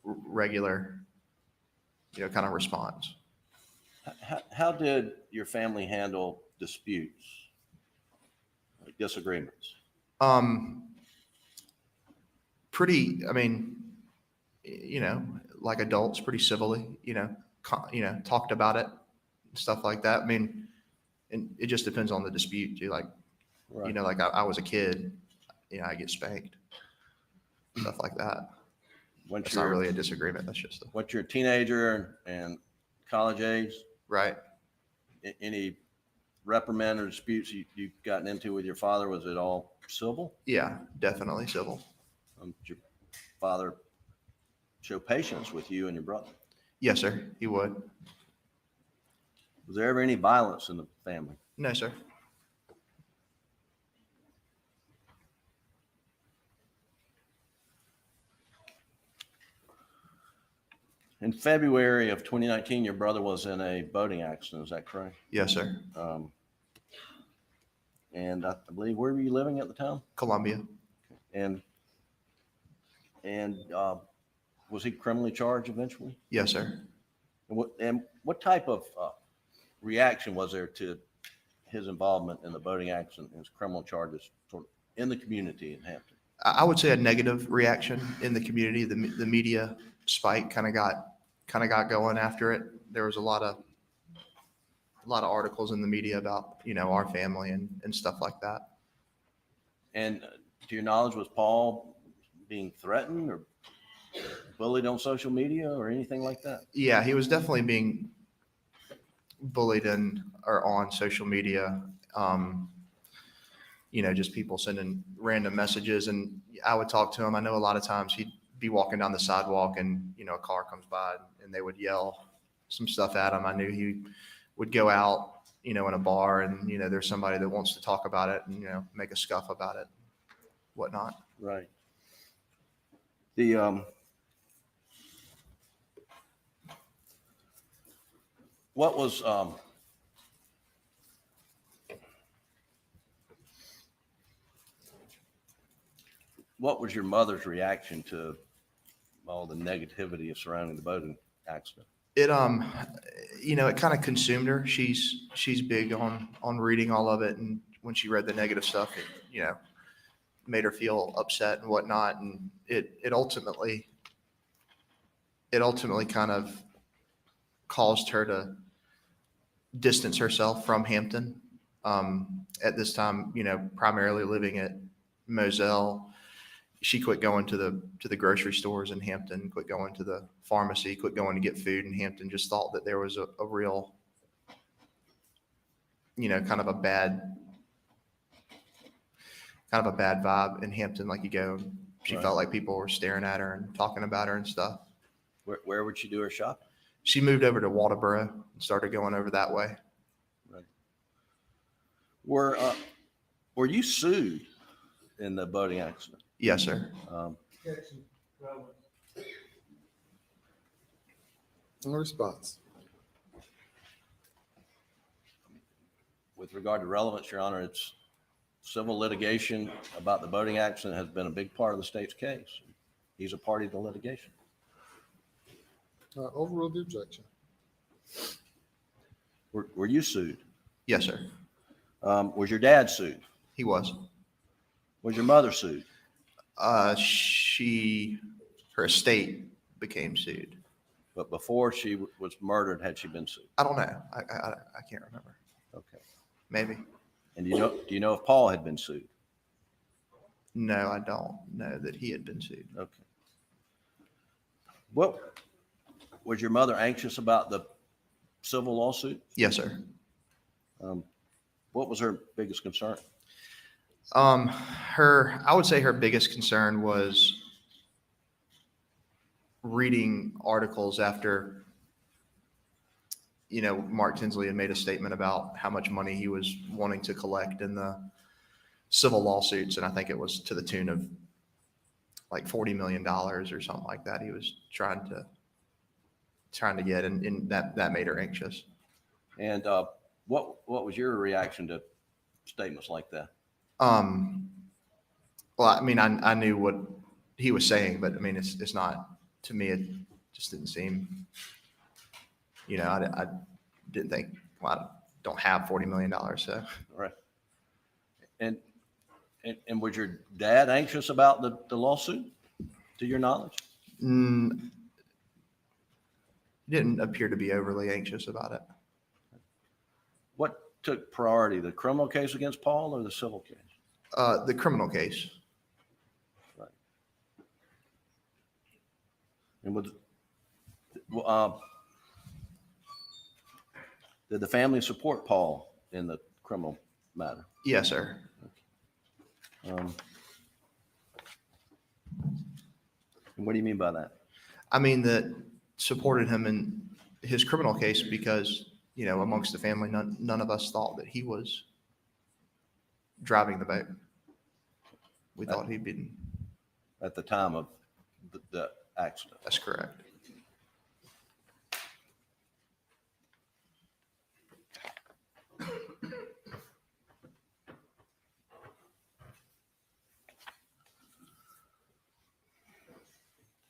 regular, kind of response. How did your family handle disputes, like disagreements? Pretty, I mean, like adults, pretty civilly, talked about it, stuff like that. I mean, and it just depends on the dispute too. Like, Right. like I was a kid, I get spanked, stuff like that. Once It's not you're, really a disagreement. That's just once you're a teenager and college age, right. any reprimand or disputes you've gotten into with your father, was it all civil? Yeah, definitely civil. Did your father show patience with you and your brother? Yes, sir. He would. Was there ever any violence in the family? No, sir. In February of 2019, your brother was in a boating accident. Is that correct? Yes, sir. And I believe, where were you living at the time? Columbia. And was he criminally charged eventually? Yes, sir. And what type of reaction was there to his involvement in the boating accident and his criminal charges sort of in the community in Hampton? I would say a negative reaction in the community. The media spike kind of got going after it. There was a lot of articles in the media about, our family and stuff like that. And to your knowledge, was Paul being threatened or bullied on social media or anything like that? Yeah, he was definitely being bullied or on social media. Just people sending random messages, and I would talk to him. I know a lot of times he'd be walking down the sidewalk and, a car comes by and they would yell some stuff at him. I knew he would go out, in a bar and, there's somebody that wants to talk about it and, make a scuff about it, whatnot. Right. The, what was, what was your mother's reaction to all the negativity surrounding the boating accident? It it kind of consumed her. She's big on reading all of it, and when she read the negative stuff, it made her feel upset and whatnot, and it ultimately kind of caused her to distance herself from Hampton. At this time, primarily living at Moselle. She quit going to the grocery stores in Hampton, quit going to the pharmacy, quit going to get food in Hampton, just thought that there was a real, kind of a bad vibe in Hampton. Like she Right. felt like people were staring at her and talking about her and stuff. Where would she do her shopping? She moved over to Waldoboro and started going over that way. Were you sued in the boating accident? Yes, sir. No response. With regard to relevance, Your Honor, it's civil litigation about the boating accident has been a big part of the state's case. He's a party to the litigation. Overrule the objection. Were you sued? Yes, sir. Was your dad sued? He was. Was your mother sued? Her estate became sued. But before she was murdered, had she been sued? I don't know. I can't remember. Okay. Maybe. And do you know if Paul had been sued? No, I don't know that he had been sued. Okay. What was your mother anxious about the civil lawsuit? Yes, sir. What was her biggest concern? I would say her biggest concern was reading articles after, Mark Tinsley had made a statement about how much money he was wanting to collect in the civil lawsuits. And I think it was to the tune of like $40 million or something like that. He was trying to get, and that made her anxious. And what was your reaction to statements like that? Well, I mean, I knew what he was saying, but I mean, it's not, to me, it just didn't seem, I didn't think, well, I don't have $40 million. So, Right. And was your dad anxious about the lawsuit, to your knowledge? Didn't appear to be overly anxious about it. What took priority, the criminal case against Paul or the civil case? The criminal case. Right. And did the family support Paul in the criminal matter? Yes, sir. And what do you mean by that? I mean, that supported him in his criminal case because, amongst the family, none of us thought that he was driving the boat. We thought he'd been. At the time of the accident? That's correct.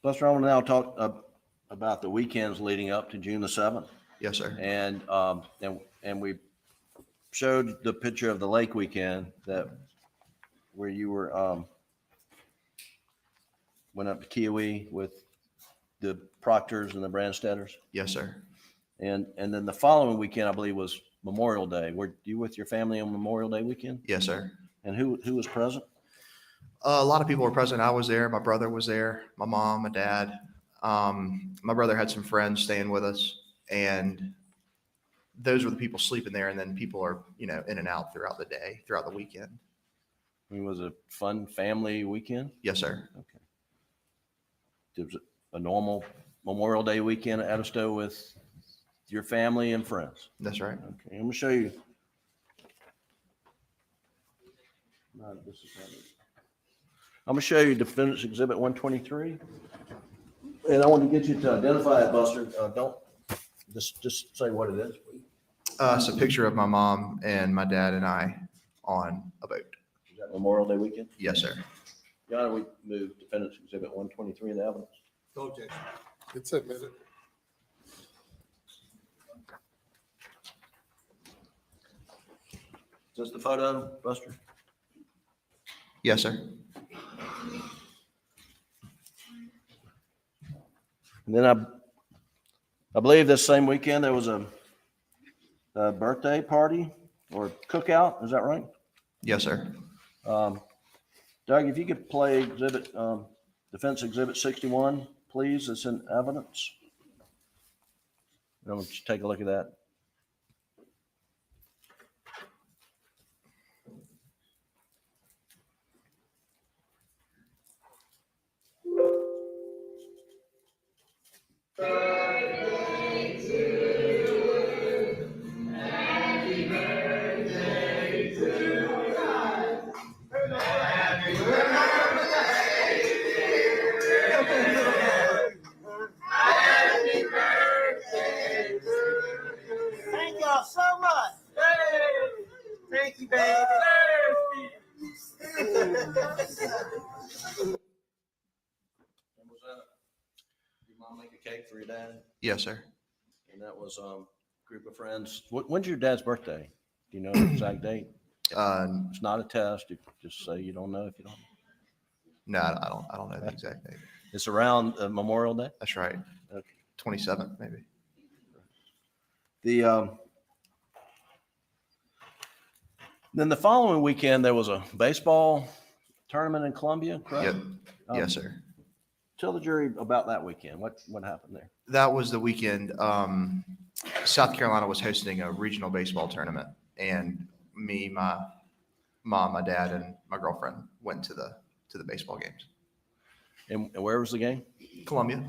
Buster, I want to now talk about the weekends leading up to June the 7th. Yes, sir. And we showed the picture of the lake weekend where you were, went up to Kiowee with the Proctors and the Brandstetters. Yes, sir. And then the following weekend, I believe, was Memorial Day. Were you with your family on Memorial Day weekend? Yes, sir. And who was present? A lot of people were present. I was there. My brother was there. My mom, my dad. My brother had some friends staying with us, and those were the people sleeping there. And then people are, in and out throughout the day, throughout the weekend. I mean, was it a fun family weekend? Yes, sir. Okay. It was a normal Memorial Day weekend at Edisto with your family and friends. That's right. Okay, I'm gonna show you. I'm gonna show you Defendant's Exhibit 123. And I want to get you to identify it, Buster. Don't, just say what it is, please. It's a picture of my mom and my dad and I on a boat. Is that Memorial Day weekend? Yes, sir. Your Honor, we move Defendant's Exhibit 123 in the evidence. No objection. It's admitted. Is this the photo, Buster? Yes, sir. And then I believe this same weekend there was a birthday party or cookout. Is that right? Yes, sir. Doug, if you could play Defense Exhibit 61, please. It's in evidence. And just take a look at that. Thank y'all so much. Thank you, baby. And was that your mom make a cake for your dad? Yes, sir. And that was group of friends. When's your dad's birthday? Do you know the exact date? It's not a test. You just say you don't know if you don't. No, I don't know the exact date. It's around Memorial Day. That's right. Okay. 27th, maybe. Then the following weekend there was a baseball tournament in Columbia, correct? Yep. Yes, sir. Tell the jury about that weekend. What happened there? That was the weekend. South Carolina was hosting a regional baseball tournament, and me, my mom, my dad, and my girlfriend went to the baseball games. And where was the game? Columbia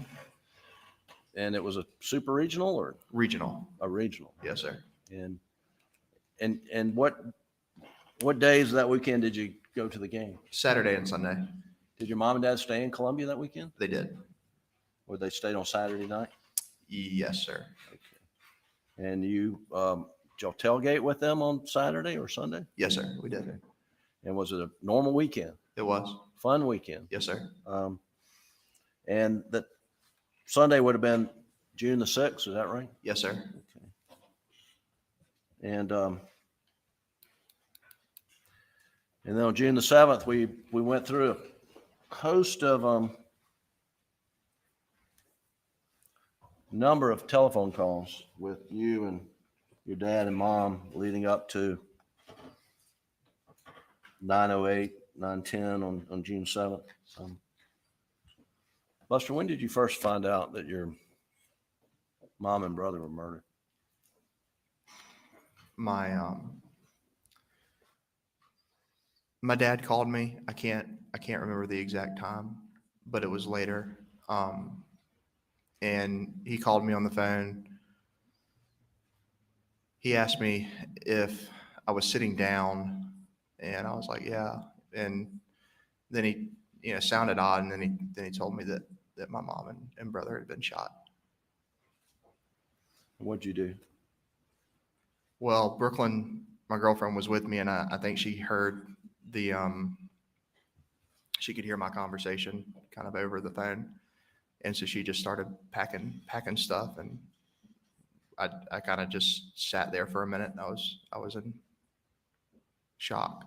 And it was a super regional or regional. a regional? Yes, sir. And what days that weekend did you go to the game? Saturday and Sunday. Did your mom and dad stay in Columbia that weekend? They did. Or they stayed on Saturday night? Yes, sir. And did y'all tailgate with them on Saturday or Sunday? Yes, sir. We did. And was it a normal weekend? It was. Fun weekend? Yes, sir. And that Sunday would have been June the 6th, is that right? Yes, sir. Okay. And then on June the 7th, we went through a host of number of telephone calls with you and your dad and mom leading up to 9:08, 9:10 on June 7th. Buster, when did you first find out that your mom and brother were murdered? My dad called me. I can't remember the exact time, but it was later. And he called me on the phone. He asked me if I was sitting down, and I was like, yeah. And then he, sounded odd, and then he told me that my mom and brother had been shot. What'd you do? Well, Brooklyn, my girlfriend, was with me, and I think she heard she could hear my conversation kind of over the phone. And so she just started packing stuff, and I kind of just sat there for a minute. And I was in shock.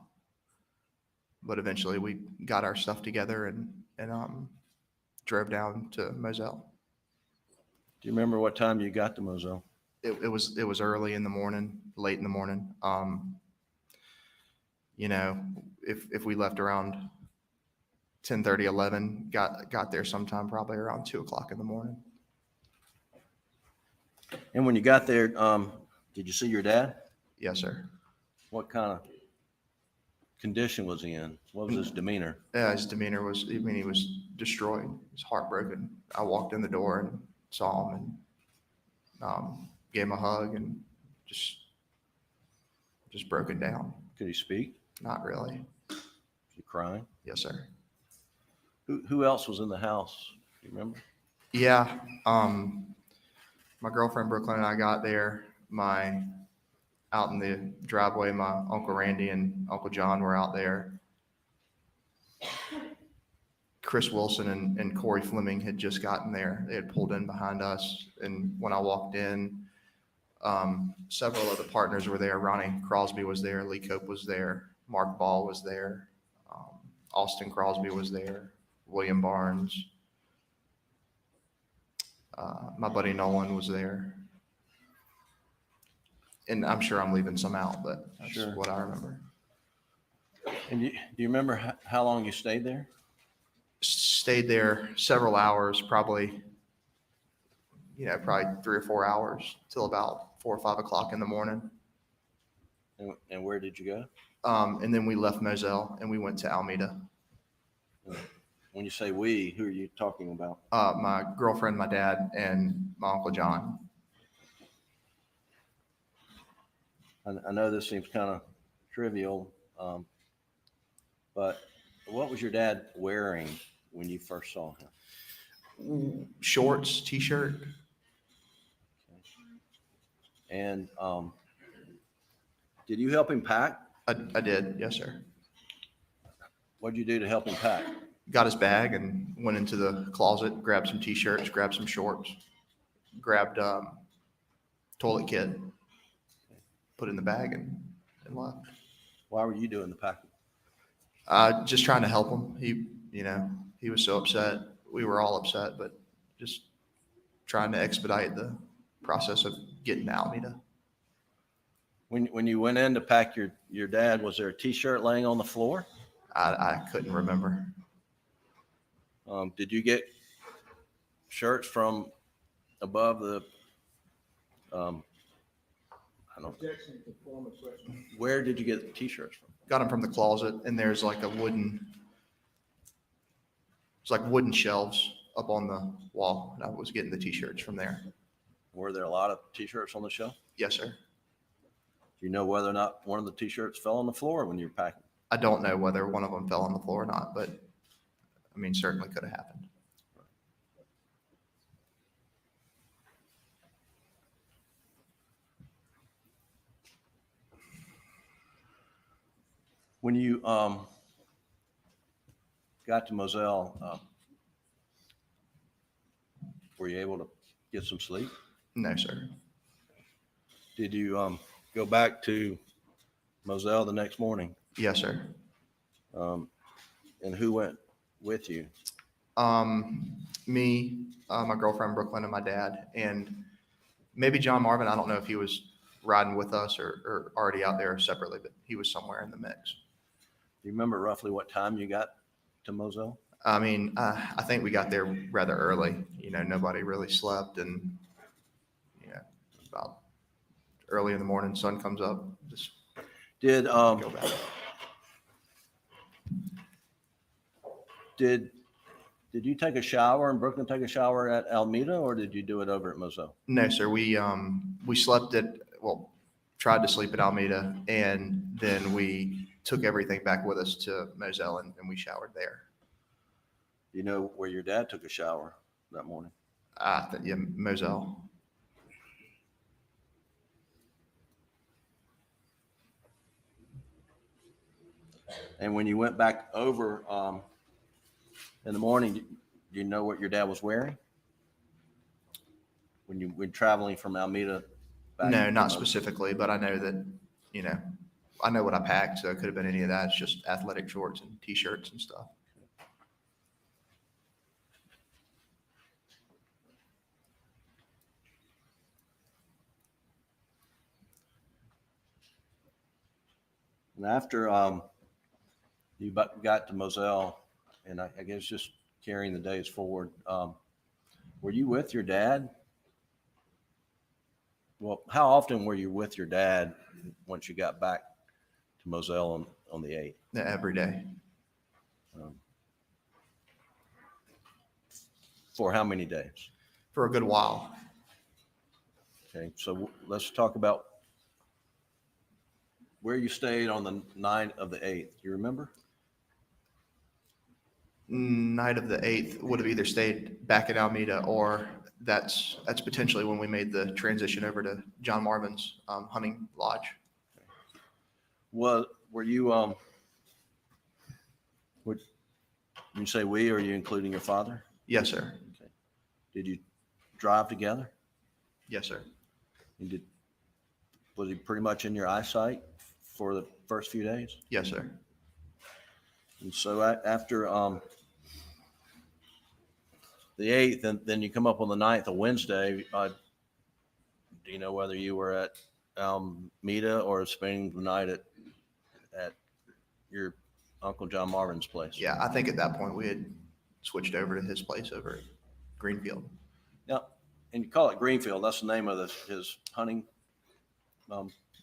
But eventually we got our stuff together and drove down to Moselle. Do you remember what time you got to Moselle? It was early in the morning, late in the morning. You know, if we left around 10:30, 11, got there sometime probably around 2 o'clock in the morning. And when you got there, did you see your dad? Yes, sir. What kind of condition was he in? What was his demeanor? Yeah, his demeanor was, I mean, he was destroyed. He was heartbroken. I walked in the door and saw him and gave him a hug and just broken down. Could he speak? Not really. Was he crying? Yes, sir. Who else was in the house? Do you remember? Yeah. My girlfriend Brooklyn and I got there. Out in the driveway, my Uncle Randy and Uncle John were out there. Chris Wilson and Corey Fleming had just gotten there. They had pulled in behind us. And when I walked in, several of the partners were there. Ronnie Crosby was there. Lee Cope was there. Mark Ball was there. Austin Crosby was there. William Barnes. My buddy Nolan was there. And I'm sure I'm leaving some out, but that's Sure. what I remember. And do you remember how long you stayed there? Stayed there several hours, probably 3 or 4 hours till about 4 or 5 o'clock in the morning. And where did you go? And then we left Moselle and we went to Alameda. When you say we, who are you talking about? My girlfriend, my dad, and my Uncle John. I know this seems kind of trivial, but what was your dad wearing when you first saw him? Shorts, t-shirt. And did you help him pack? I did, yes, sir. What did you do to help him pack? Got his bag and went into the closet, grabbed some t-shirts, grabbed some shorts, grabbed toilet kit, put it in the bag and left. Why were you doing the packing? Just trying to help him. He was so upset. We were all upset, but just trying to expedite the process of getting to Alameda. When you went in to pack your dad, was there a t-shirt laying on the floor? I couldn't remember. Did you get shirts from above the, I don't, where did you get the t-shirts from? Got them from the closet, and there's like wooden shelves up on the wall, and I was getting the t-shirts from there. Were there a lot of t-shirts on the shelf? Yes, sir. Do you know whether or not one of the t-shirts fell on the floor when you were packing? I don't know whether one of them fell on the floor or not, but I mean, certainly could have happened. When you got to Moselle, were you able to get some sleep? No, sir. Did you go back to Moselle the next morning? Yes, sir. And who went with you? Me, my girlfriend Brooklyn, and my dad, and maybe John Marvin. I don't know if he was riding with us or already out there separately, but he was somewhere in the mix. Do you remember roughly what time you got to Moselle? I mean, I think we got there rather early. Nobody really slept, and about early in the morning, sun comes up, just Did go back. did you take a shower and Brooklyn take a shower at Alameda, or did you do it over at Moselle? No, sir. We slept tried to sleep at Alameda, and then we took everything back with us to Moselle, and we showered there. Do you know where your dad took a shower that morning? Yeah, Moselle. And when you went back over in the morning, do you know what your dad was wearing? When you were traveling from Alameda back? No, not to- specifically, but I know that, you know, I know what I packed, so it could have been any of that. It's just athletic shorts and t-shirts and stuff. And after you got to Moselle, and I guess just carrying the days forward, were you with your dad? Well, how often were you with your dad once you got back to Moselle on the 8th? Yeah, every day. For how many days? For a good while. Okay, so let's talk about where you stayed on the night of the 8th. Do you remember? Night of the 8th would have either stayed back in Alameda, or that's potentially when we made the transition over to John Marvin's hunting lodge. Were you, would you say we, or are you including your father? Yes, sir. Okay. Did you drive together? Yes, sir. And was he pretty much in your eyesight for the first few days? Yes, sir. And so after the 8th, and then you come up on the 9th, a Wednesday, do you know whether you were at Alameda or spending the night at your Uncle John Marvin's place? Yeah, I think at that point we had switched over to his place over at Greenfield. Yeah, and you call it Greenfield. That's the name of his hunting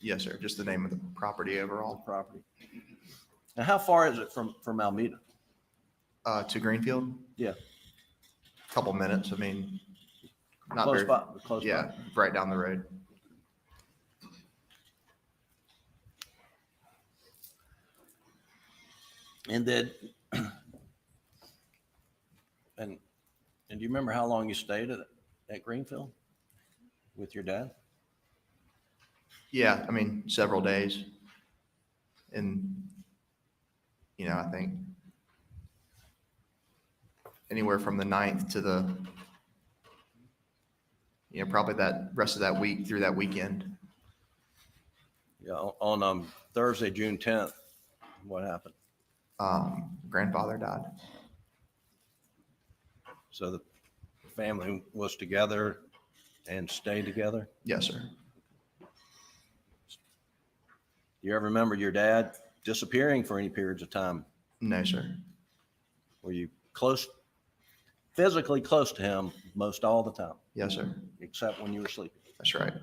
Yes, sir. Just the name of the property overall. property. Now, how far is it from Alameda? To Greenfield, Yeah, couple minutes. I mean, not close very. by. Close by. Yeah, right down the road. And then, and do you remember how long you stayed at Greenfield with your dad? Yeah, I mean, several days. And, you know, I think anywhere from the 9th to the, you know, probably that rest of that week through that weekend. Yeah, on Thursday, June 10th, what happened? Grandfather died. So the family was together and stayed together? Yes, sir. Do you ever remember your dad disappearing for any periods of time? No, sir. Were you physically close to him most all the time, Yes, sir. except when you were sleeping? That's right.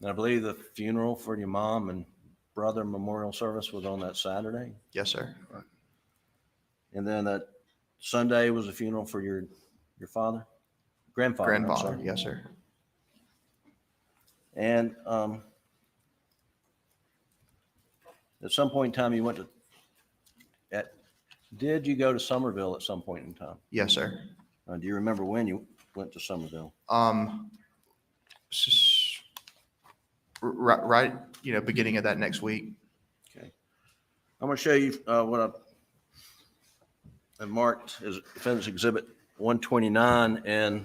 And I believe the funeral for your mom and brother memorial service was on that Saturday. Yes, sir. And then that Sunday was a funeral for your grandfather. I'm Grandfather. sorry. Yes, sir. And at some point in time, you went did you go to Somerville at some point in time? Yes, sir. Do you remember when you went to Somerville? Right, you know, beginning of that next week. Okay. I'm going to show you what I marked as Defendant's Exhibit 129 and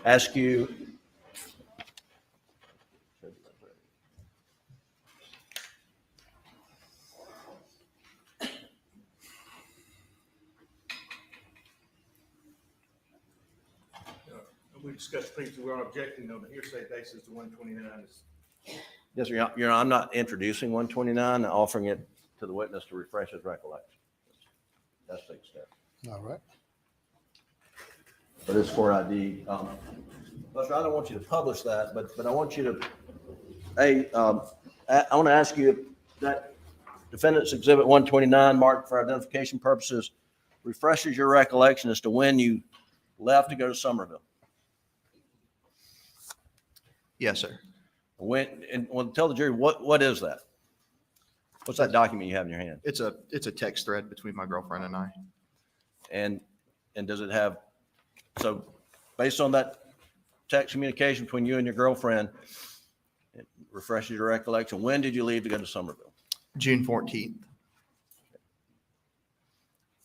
ask you. We discussed previously, we are objecting on the hearsay basis to 129. Yes, sir. Your Honor, I'm not introducing 129, offering it to the witness to refresh his recollection. That's the extent. All right. But it's for ID. Buster, I don't want you to publish that, but I want you to, I want to ask you if that Defendant's Exhibit 129 marked for identification purposes refreshes your recollection as to when you left to go to Somerville. Yes, sir. Tell the jury, what is that? What's that document you have in your hand? It's a text thread between my girlfriend and I. And does it have, so based on that text communication between you and your girlfriend, it refreshes your recollection. When did you leave to go to Somerville? June 14th.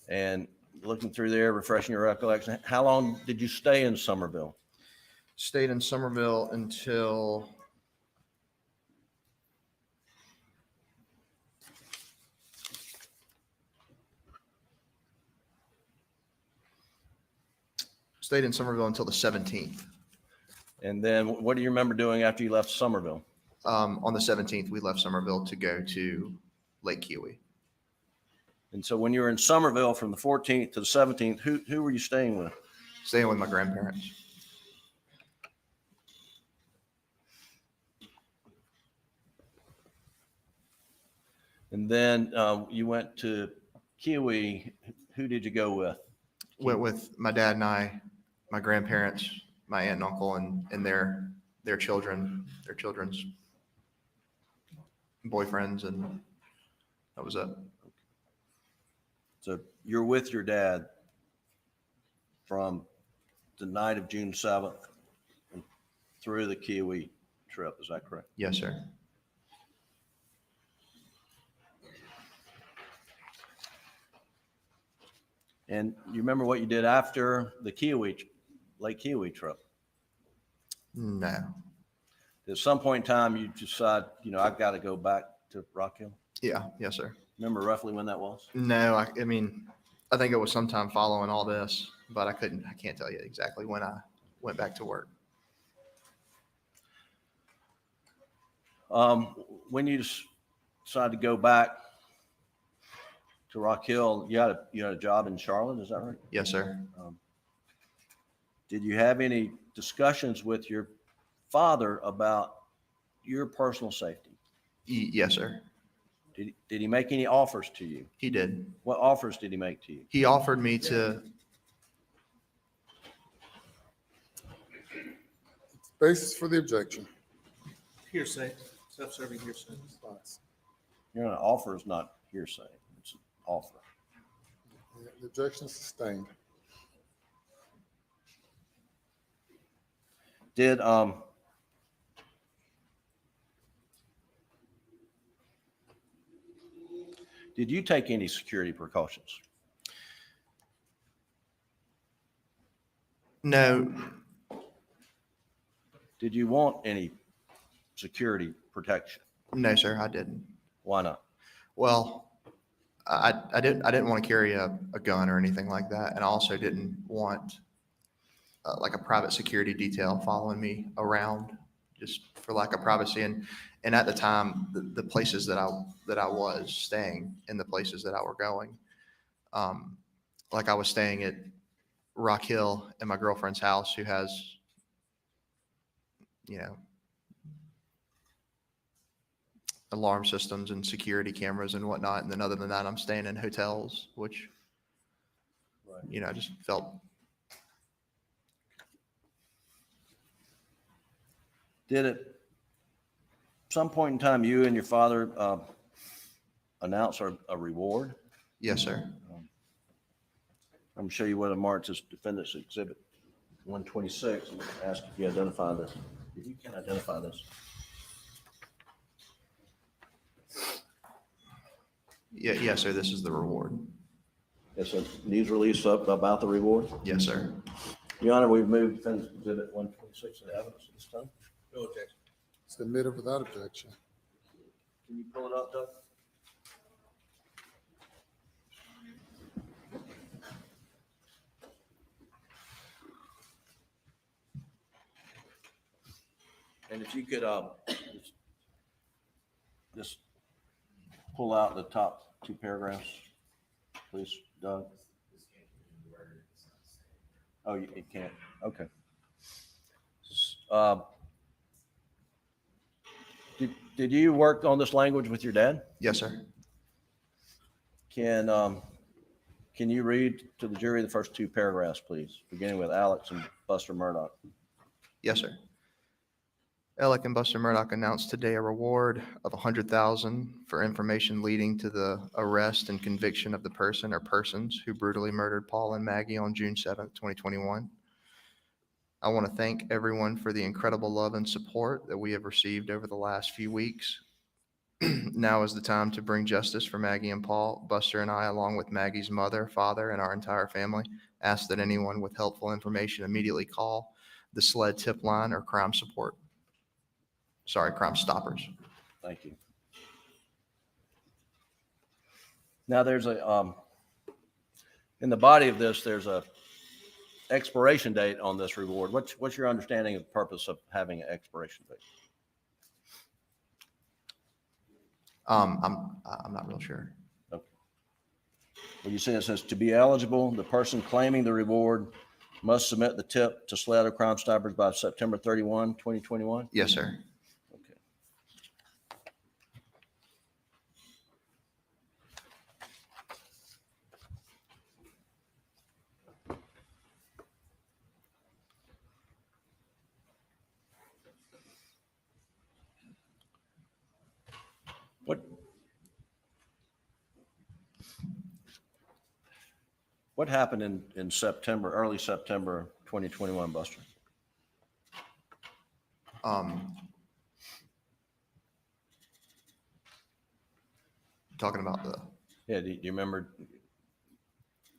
And looking through there, refreshing your recollection, how long did you stay in Somerville? Stayed in Somerville until the 17th. And then what do you remember doing after you left Somerville? On the 17th, we left Somerville to go to Lake Kiwi. And so when you were in Somerville from the 14th to the 17th, who were you staying with? Staying with my grandparents. And then you went to Kiwi. Who did you go with? Went with my dad and I, my grandparents, my aunt and uncle, and their children, their children's boyfriends, and that was it. So you're with your dad from the night of June 7th and through the Kiwi trip. Is that correct? Yes, sir. And you remember what you did after the Lake Kiwi trip? No. At some point in time, you decide, I've got to go back to Rock Hill. Yeah. Yes, sir. Remember roughly when that was? No, I mean, I think it was sometime following all this, but I can't tell you exactly when I went back to work. When you decided to go back to Rock Hill, you had a job in Charlotte, is that right? Yes, sir. Did you have any discussions with your father about your personal safety? Yes, sir. Did he make any offers to you? He did. What offers did he make to you? He offered me to, Basis for the objection. Hearsay, self-serving hearsay. Response. An offer is not hearsay. It's an offer. The objection is sustained. Did you take any security precautions? no, Did you want any security protection? no, sir, I didn't. Why not? Well, I didn't want to carry a gun or anything like that. And I also didn't want like a private security detail following me around just for lack of privacy. And at the time, the places that I was staying and the places that I were going, like I was staying at Rock Hill in my girlfriend's house who has, alarm systems and security cameras and whatnot. And then other than that, I'm staying in hotels, which, I just felt. Did at some point in time you and your father announce a reward? Yes, sir. I'm going to show you what it marks as Defendant's Exhibit 126 and ask if you identify this. If you can identify this. Yeah, yes, sir. This is the reward. It's a news release up about the reward. Yes, sir. Your Honor, we've moved Defendant's Exhibit 126 to the evidence at this time. No objection. Submitted without objection. Can you pull it up, Doug? And if you could just pull out the top two paragraphs, please, Doug. Oh, it can't. Okay. Did you work on this language with your dad? Yes, sir. Can you read to the jury the first two paragraphs, please, beginning with Alex and Buster Murdoch? Yes, sir. Alec and Buster Murdoch announced today a reward of $100,000 for information leading to the arrest and conviction of the person or persons who brutally murdered Paul and Maggie on June 7th, 2021. I want to thank everyone for the incredible love and support that we have received over the last few weeks. Now is the time to bring justice for Maggie and Paul. Buster and I, along with Maggie's mother, father, and our entire family, ask that anyone with helpful information immediately call the SLED tip line or Crime Stoppers. Thank you. Now, there's in the body of this, there's a expiration date on this reward. What's your understanding of the purpose of having an expiration date? I'm not real sure. Well, you see it says to be eligible, the person claiming the reward must submit the tip to SLED or Crime Stoppers by September 31, 2021. Yes, sir. Okay. What happened in September, early September 2021, Buster? Talking about the, Yeah, do you remember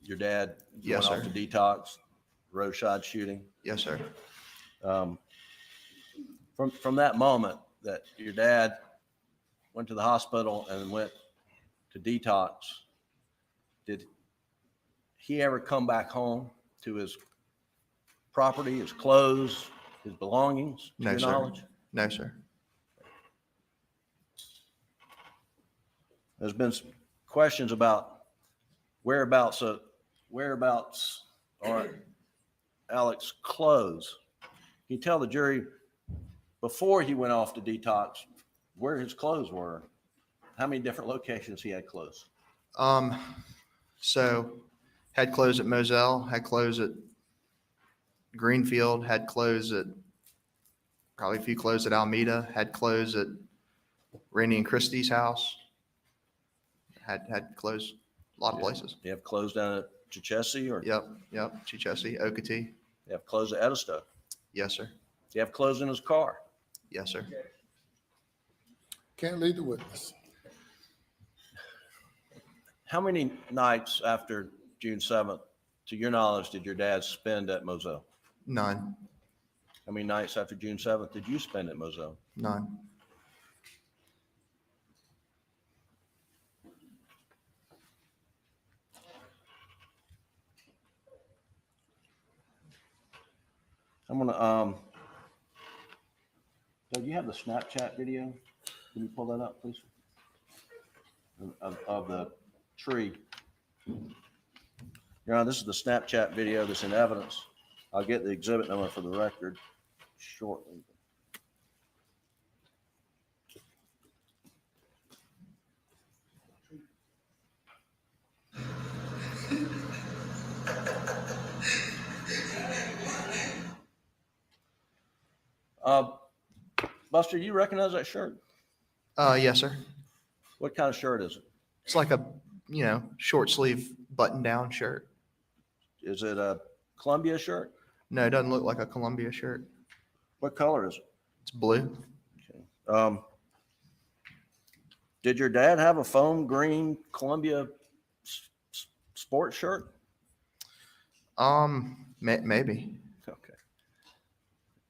your dad Yes, going off sir. to detox, road shot shooting? yes, sir. From that moment that your dad went to the hospital and went to detox, did he ever come back home to his property, his clothes, his belongings, to No, your sir. knowledge? No, sir. There's been some questions about whereabouts are Alex's clothes. Can you tell the jury before he went off to detox where his clothes were? How many different locations he had clothes? So had clothes at Moselle, had clothes at Greenfield, had clothes at probably a few clothes at Almeida, had clothes at Randy and Christie's house, had clothes a lot of places. You have clothes down at Chichesi, or Yep, Chichesi, Okatee. you have clothes at Edisto? Yes, sir. You have clothes in his car? Yes, sir. Can't lead the witness. How many nights after June 7th, to your knowledge, did your dad spend at Moselle? None. How many nights after June 7th did you spend at Moselle? None. I'm gonna, Doug, you have the Snapchat video? Can you pull that up, please? Of the tree. Your Honor, this is the Snapchat video that's in evidence. I'll get the exhibit number for the record shortly. Buster, you recognize that shirt? Yes, sir. What kind of shirt is it? It's like a, short sleeve button down shirt. Is it a Columbia shirt? No, it doesn't look like a Columbia shirt. What color is it? It's blue. Did your dad have a foam green Columbia sports shirt? Maybe. Okay.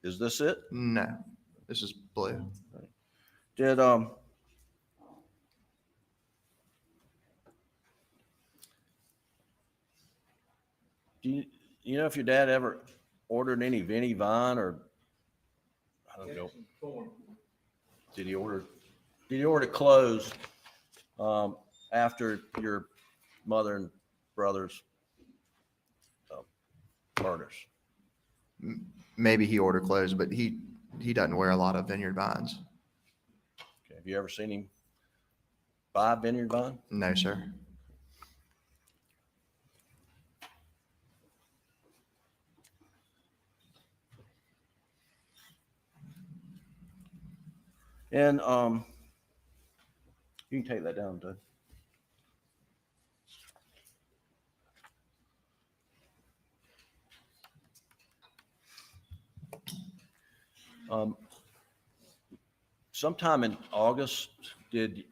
Is this it? No, this is blue. Did do you know if your dad ever ordered any Vinnie Vine, or I don't know? Did he order clothes after your mother and brother's murders? Maybe he ordered clothes, but he doesn't wear a lot of Vineyard Vines. Okay. Have you ever seen him buy Vineyard Vine? No, sir. And you can take that down, Doug. sometime in August, did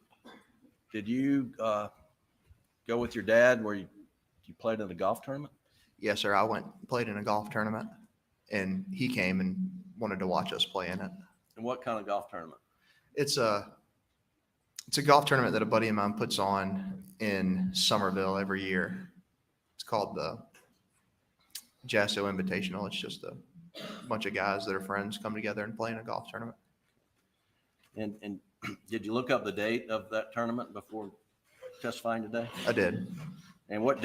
you go with your dad where you played in the golf tournament? Yes, sir. I played in a golf tournament, and he came and wanted to watch us play in it. And what kind of golf tournament? It's a golf tournament that a buddy of mine puts on in Somerville every year. It's called the Jasso Invitational. It's just a bunch of guys that are friends come together and play in a golf tournament. And did you look up the date of that tournament before testifying today? I did. And what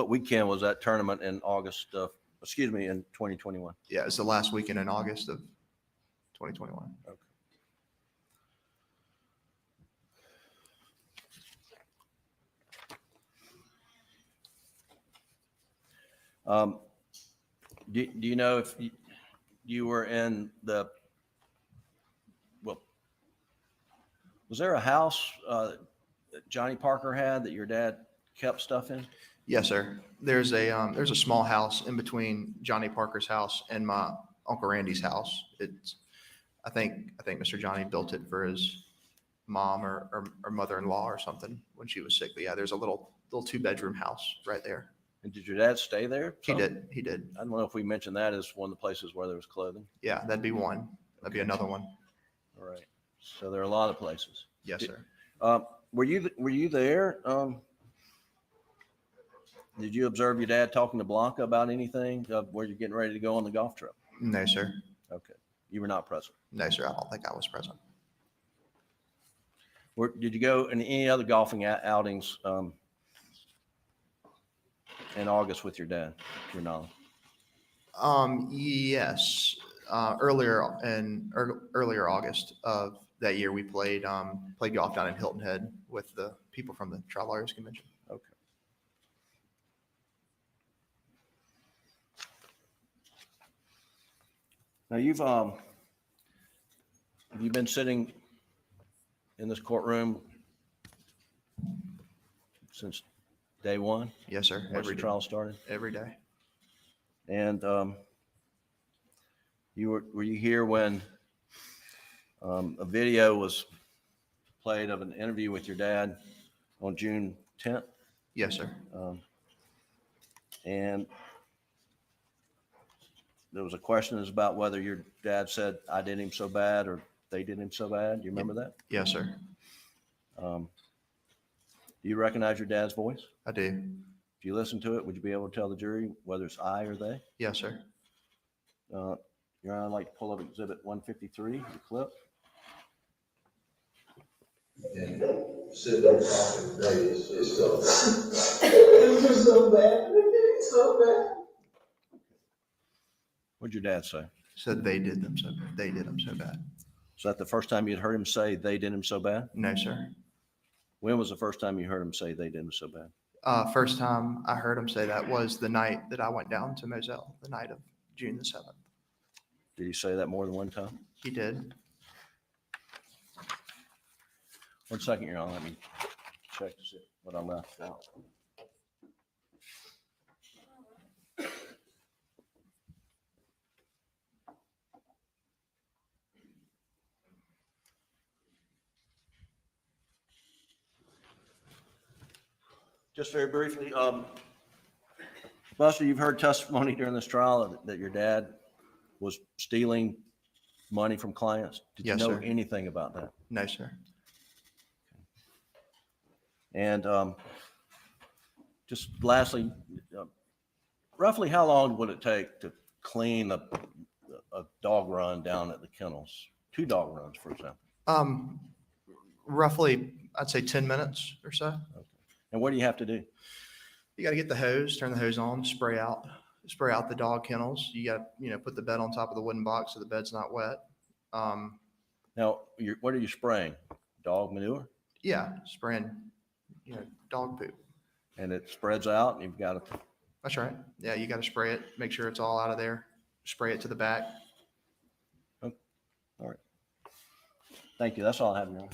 weekend was that tournament in August of, in 2021? Yeah, it's the last weekend in August of 2021. Okay. Do you know if you were in was there a house that Johnny Parker had that your dad kept stuff in? Yes, sir. There's a small house in between Johnny Parker's house and my Uncle Randy's house. I think Mr. Johnny built it for his mom or mother-in-law or something when she was sick. But yeah, there's a little 2-bedroom house right there. And did your dad stay there? He did. I don't know if we mentioned that as one of the places where there was clothing. Yeah, that'd be one. That'd be another one. All right. So there are a lot of places. Yes, sir. Were you there? Did you observe your dad talking to Blanca about anything where you're getting ready to go on the golf trip? No, sir. Okay. You were not present. No, sir. I don't think I was present. Did you go in any other golfing outings in August with your dad, to your knowledge? Yes. Earlier August of that year, we played golf down in Hilton Head with the people from the Trial Lawyers Convention. Okay. Now have you been sitting in this courtroom since day one? Yes, sir. Once the trial started? Every day. And were you here when a video was played of an interview with your dad on June 10th? Yes, sir. And there was a question about whether your dad said, "I did him so bad," or "they did him so bad." Do you remember that? Yes, sir. Do you recognize your dad's voice? I do. If you listen to it, would you be able to tell the jury whether it's I or they? Yes, sir. Your Honor, I'd like to pull up Exhibit 153, the clip. Sitting there talking today is so. It was so bad. So bad. What'd your dad say? Said they did him so bad. Is that the first time you'd heard him say they did him so bad? No, sir. When was the first time you heard him say they did him so bad? First time I heard him say that was the night that I went down to Moselle, the night of June the 7th. Did he say that more than one time? He did. 1 second, Your Honor. Let me check to see what I left out. Just very briefly, Buster, you've heard testimony during this trial that your dad was stealing money from clients. Did you Yes, know sir. anything about that? No, sir. And just lastly, roughly how long would it take to clean a dog run down at the kennels? 2 dog runs, for example. Roughly, I'd say 10 minutes or so. And what do you have to do? You got to get the hose, turn the hose on, spray out the dog kennels. You got to, put the bed on top of the wooden box so the bed's not wet. Now, what are you spraying? Dog manure? Yeah, spraying, dog poop. And it spreads out and you've got to, That's right. Yeah, you got to spray it, make sure it's all out of there, spray it to the back. all right. Thank you. That's all I have, Your Honor.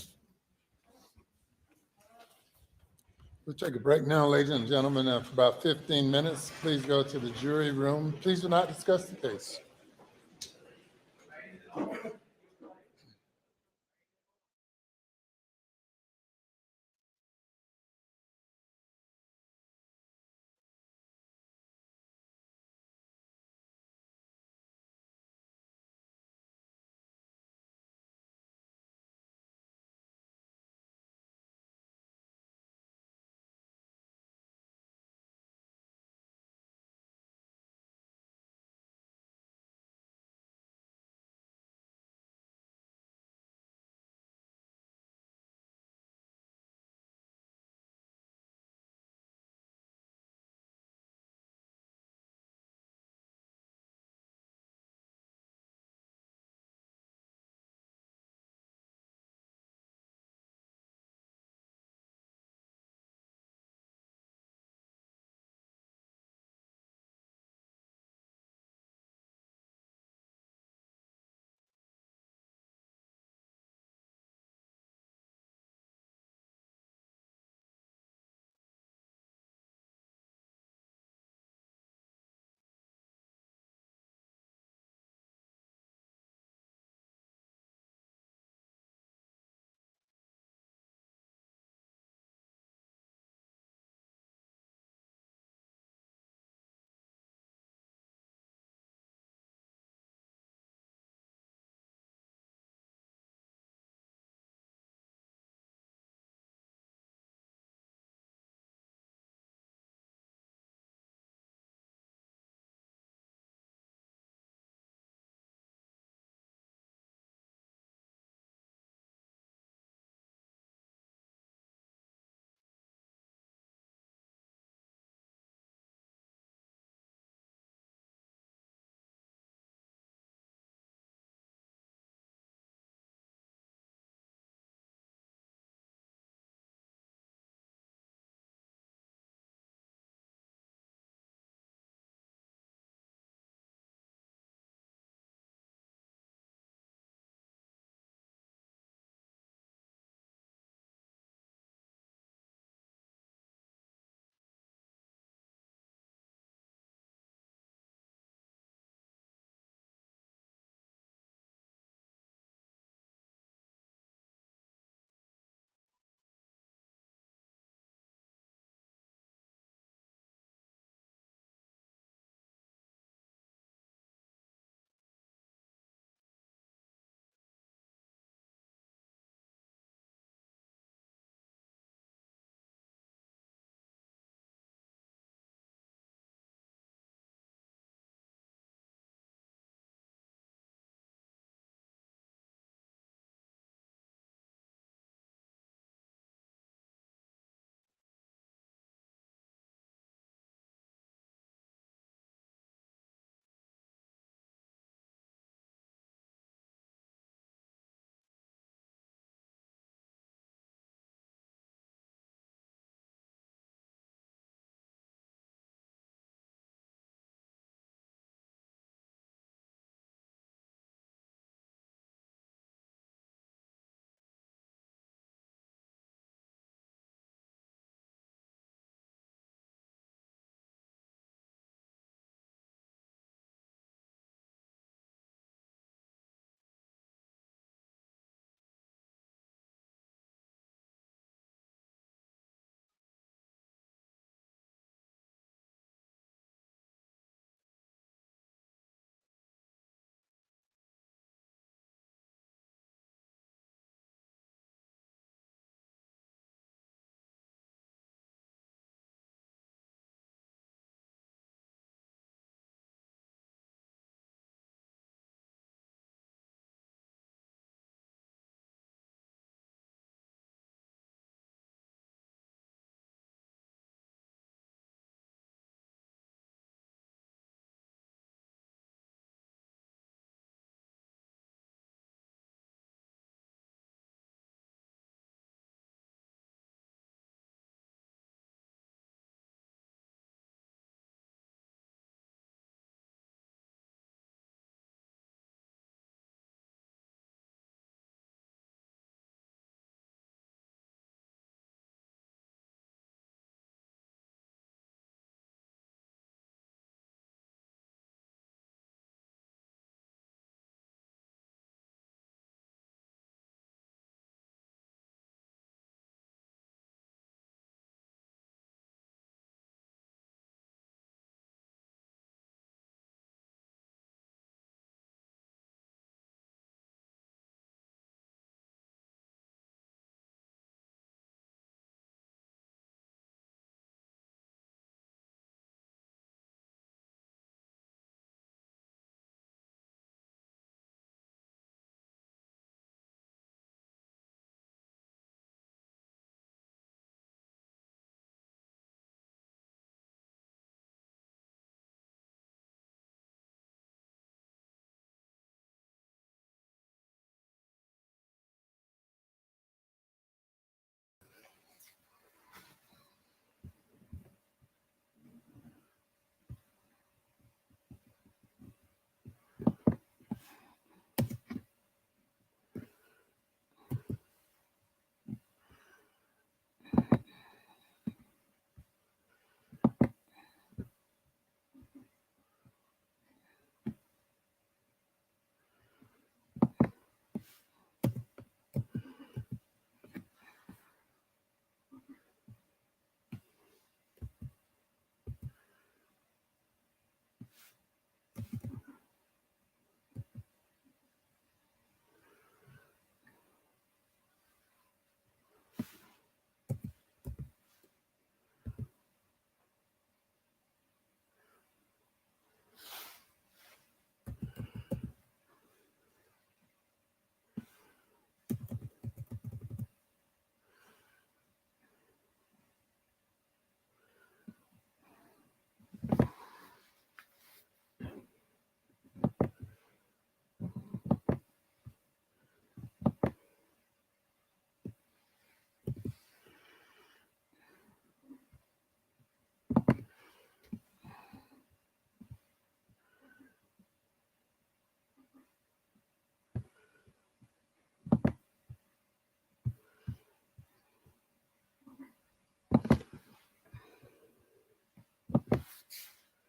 We'll take a break now, ladies and gentlemen, for about 15 minutes. Please go to the jury room. Please do not discuss the case.